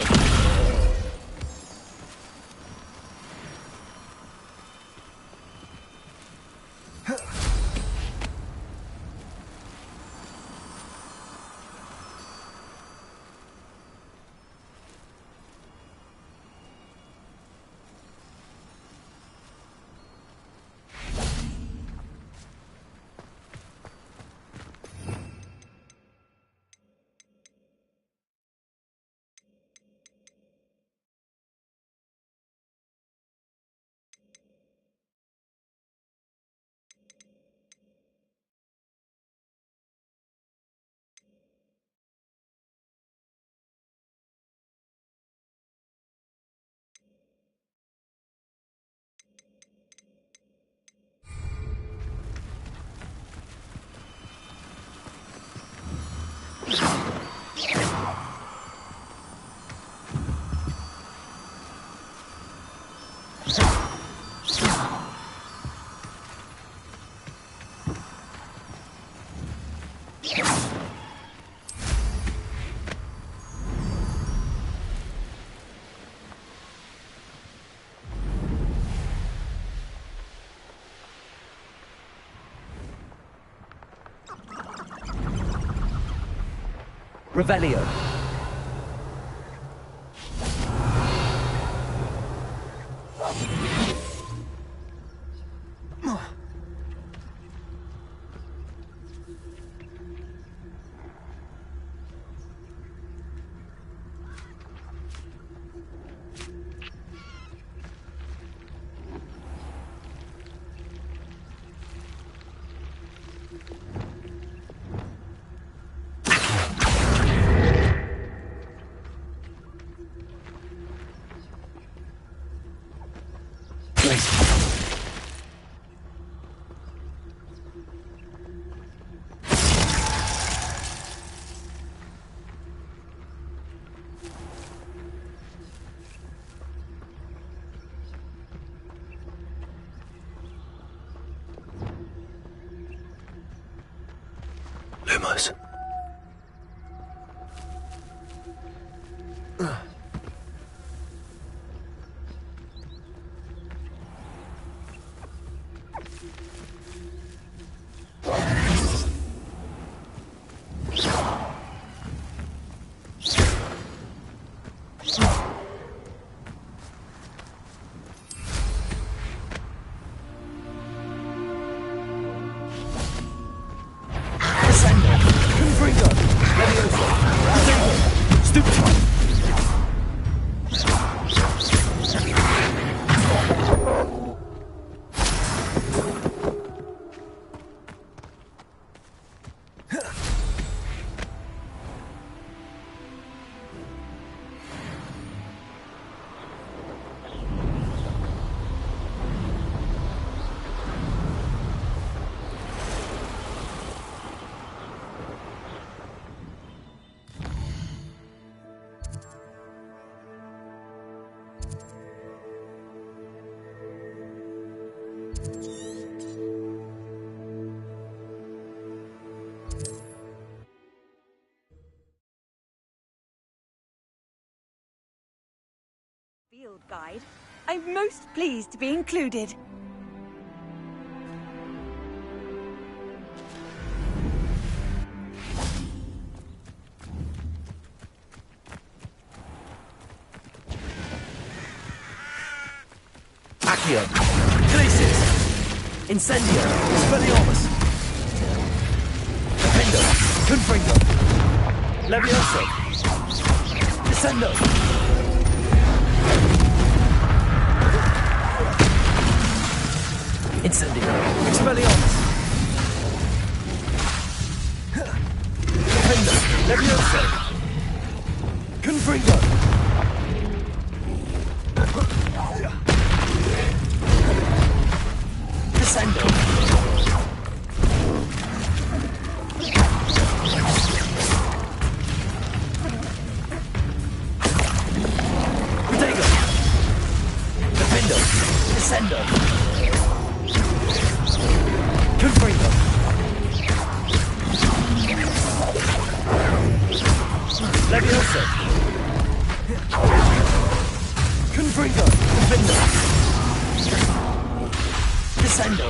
Revelio. Lumos. Field guide. I'm most pleased to be included. Accio. Glacis. Incendio. Expelliarmus. Defendo. Confringo. Levioso. Descendo. Incendio. Expelliarmus. Defendo. Levioso. Confringo. Descendo. Protego. Defendo. Descendo. Confringo. Levioso. Confringo. Defendo. Descendo.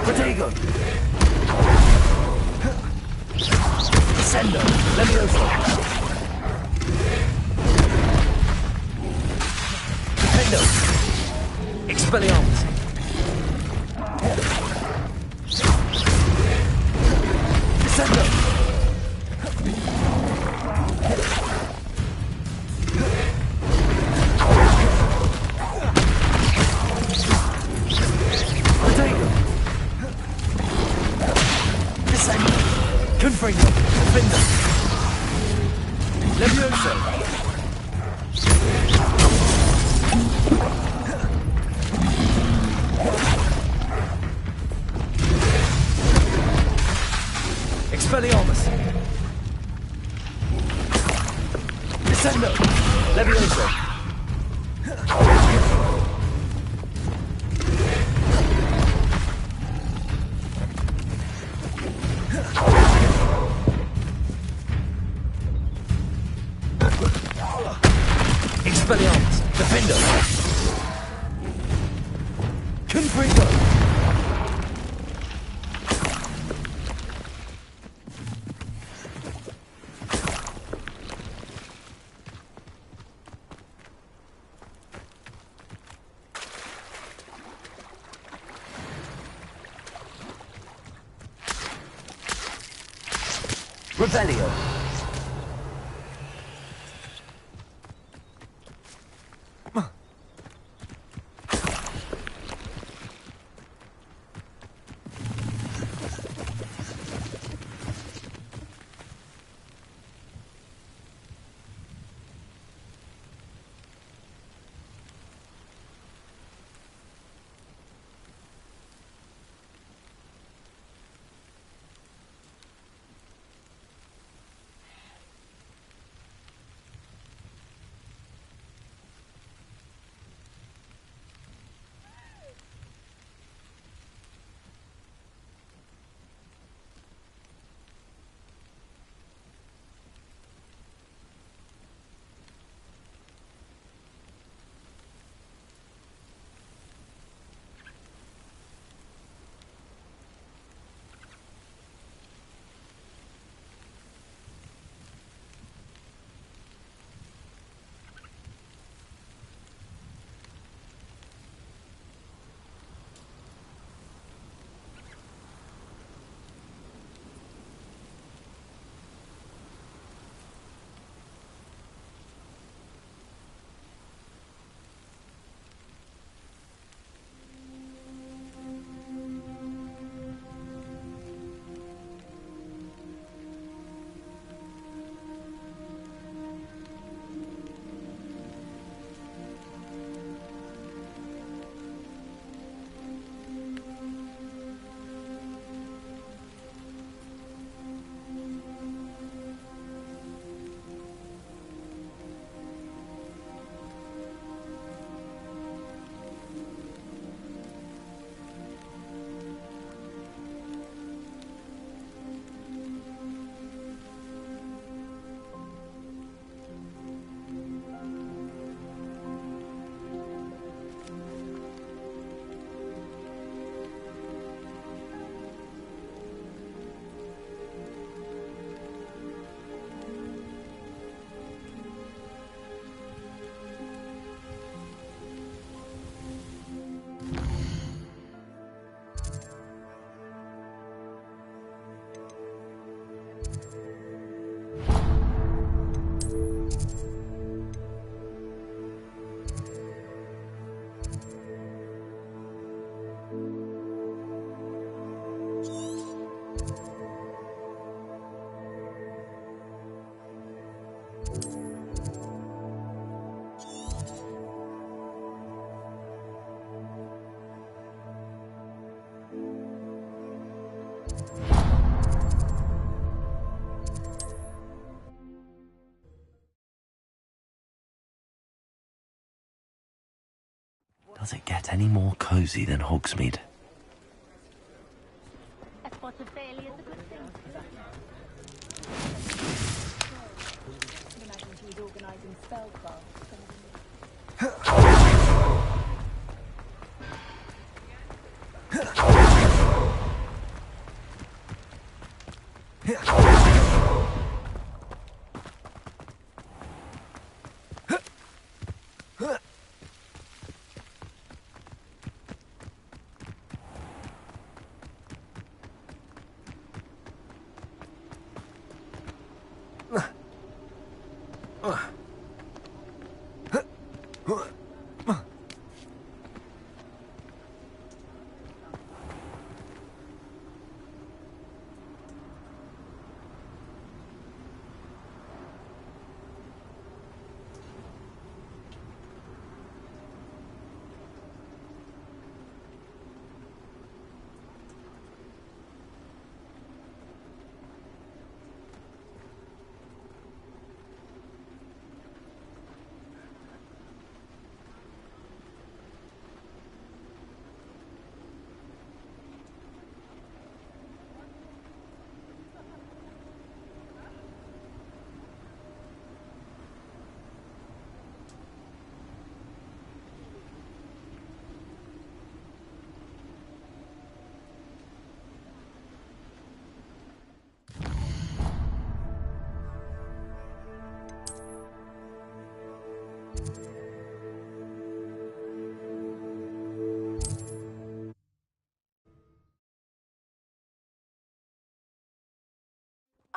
Protego. Descendo. Levioso. Defendo. Expelliarmus. Descendo. Confringo. Defender. Levioso. Expelliarmus. Descendo. Levioso. Expelliarmus. Defendo. Confringo! Revelio. Does it get any more cozy than Hogsmeade?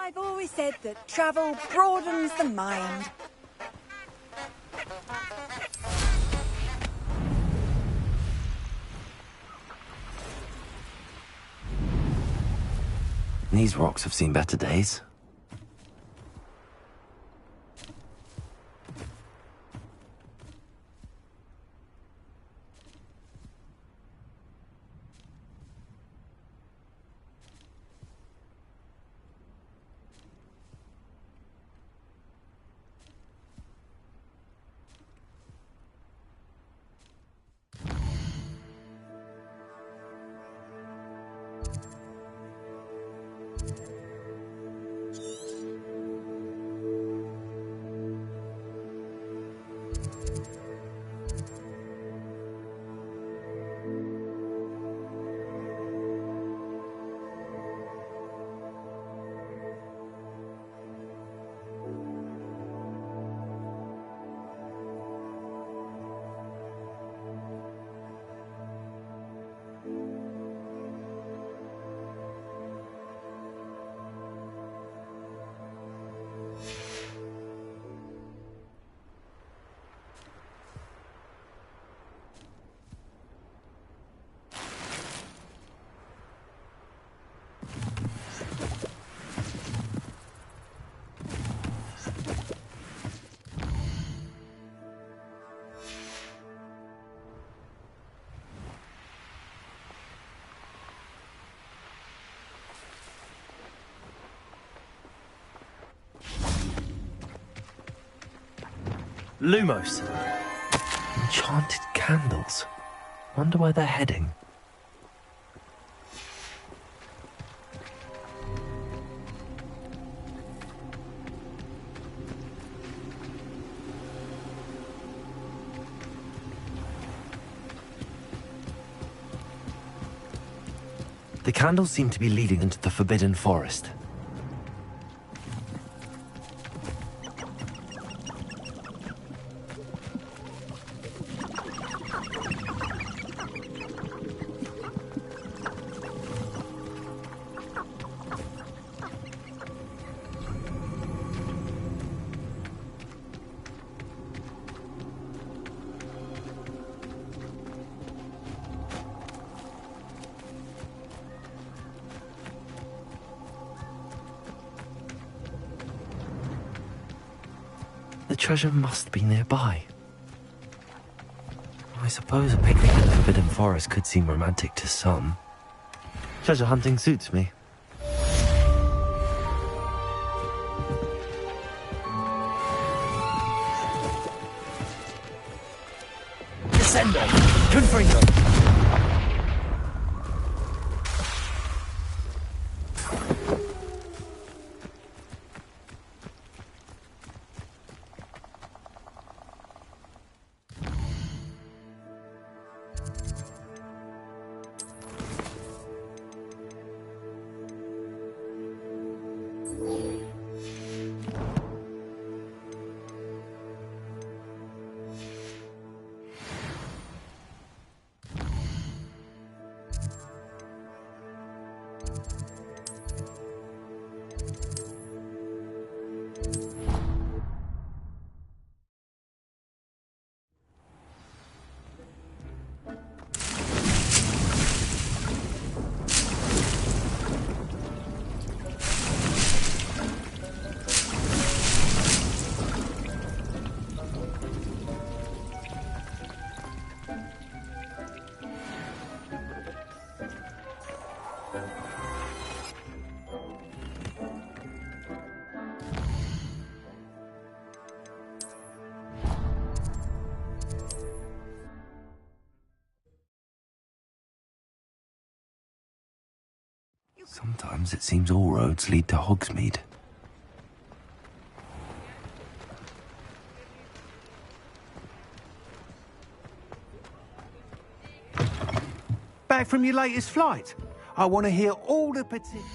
I've always said that travel broadens the mind. These rocks have seen better days. Lumos. Enchanted candles. Wonder where they're heading. The candles seem to be leading into the Forbidden Forest. The treasure must be nearby. I suppose a picnic in the Forbidden Forest could seem romantic to some. Treasure hunting suits me. Descendo! Confringo! Sometimes it seems all roads lead to Hogsmeade. Back from your latest flight? I want to hear all the particulars.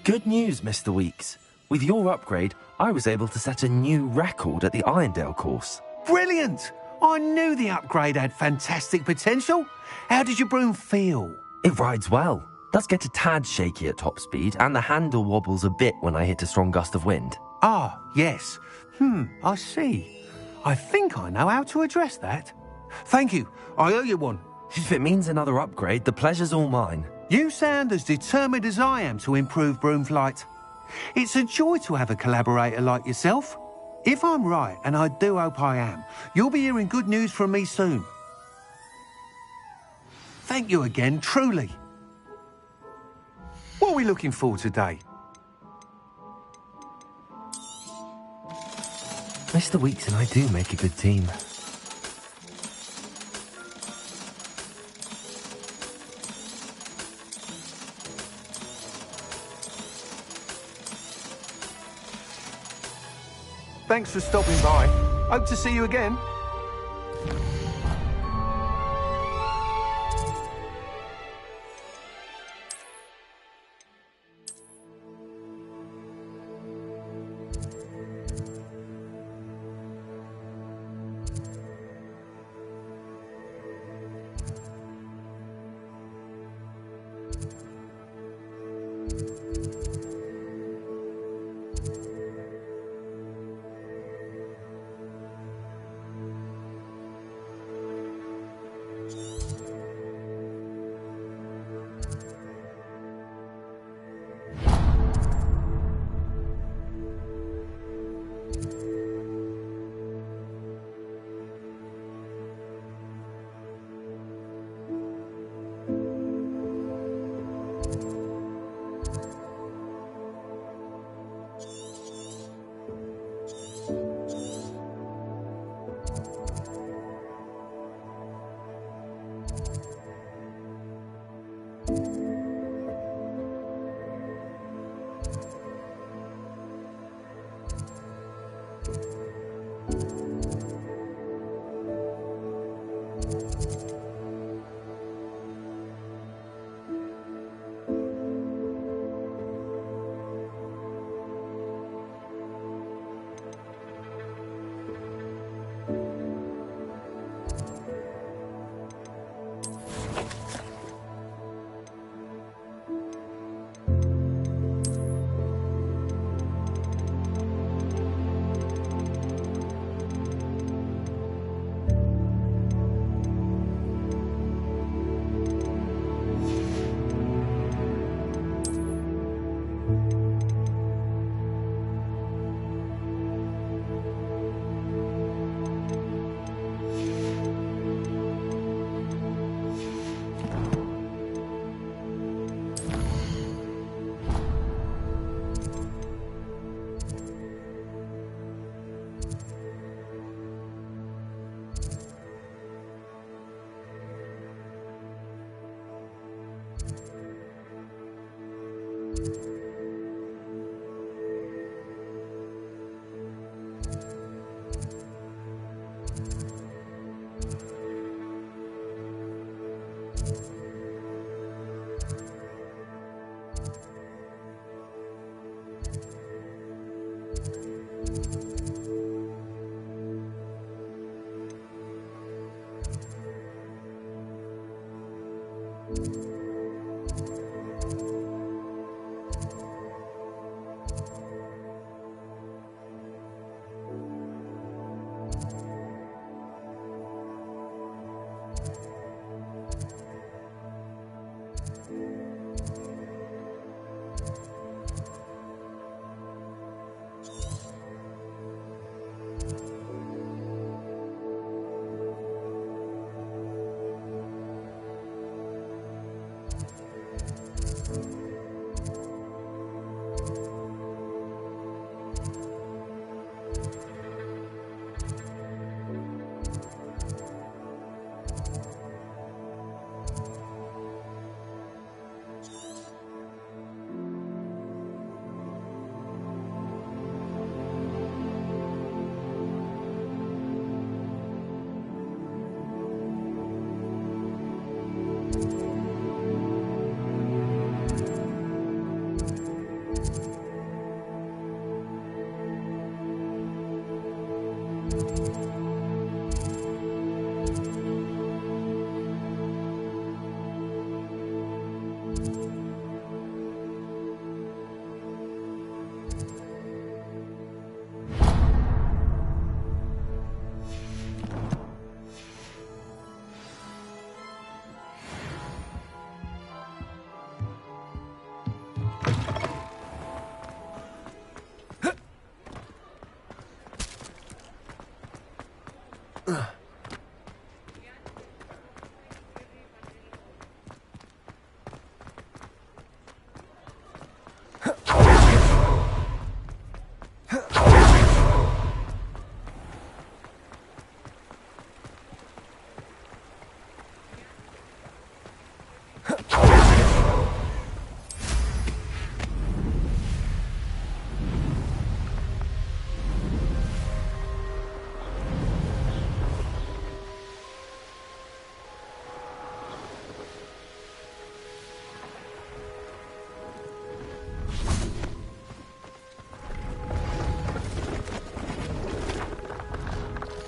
Good news, Mr. Weeks. With your upgrade, I was able to set a new record at the Irondale course. Brilliant! I knew the upgrade had fantastic potential. How did your broom feel? It rides well. Does get a tad shaky at top speed, and the handle wobbles a bit when I hit a strong gust of wind. Ah, yes. I see. I think I know how to address that. Thank you. I owe you one. If it means another upgrade, the pleasure's all mine. You sound as determined as I am to improve broom flight. It's a joy to have a collaborator like yourself. If I'm right, and I do hope I am, you'll be hearing good news from me soon. Thank you again, truly. What are we looking for today? Mr. Weeks and I do make a good team. Thanks for stopping by. Hope to see you again.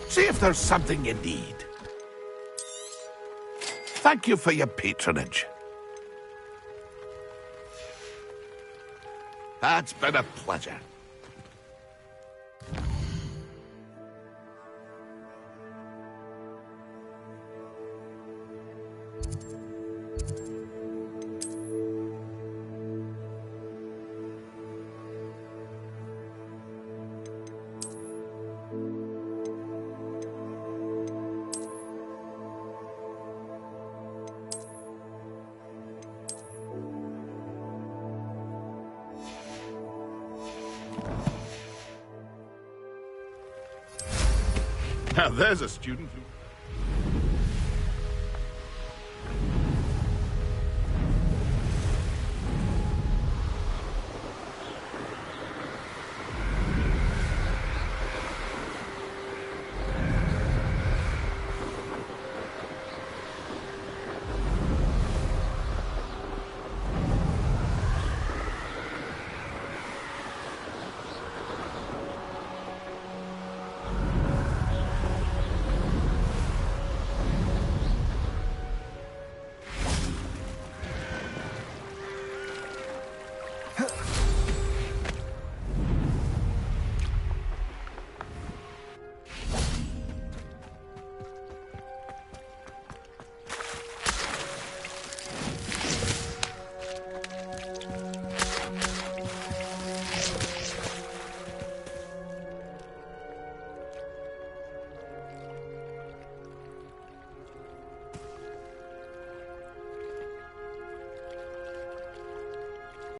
See if there's something you need. Thank you for your patronage. It's been a pleasure. Now there's a student who...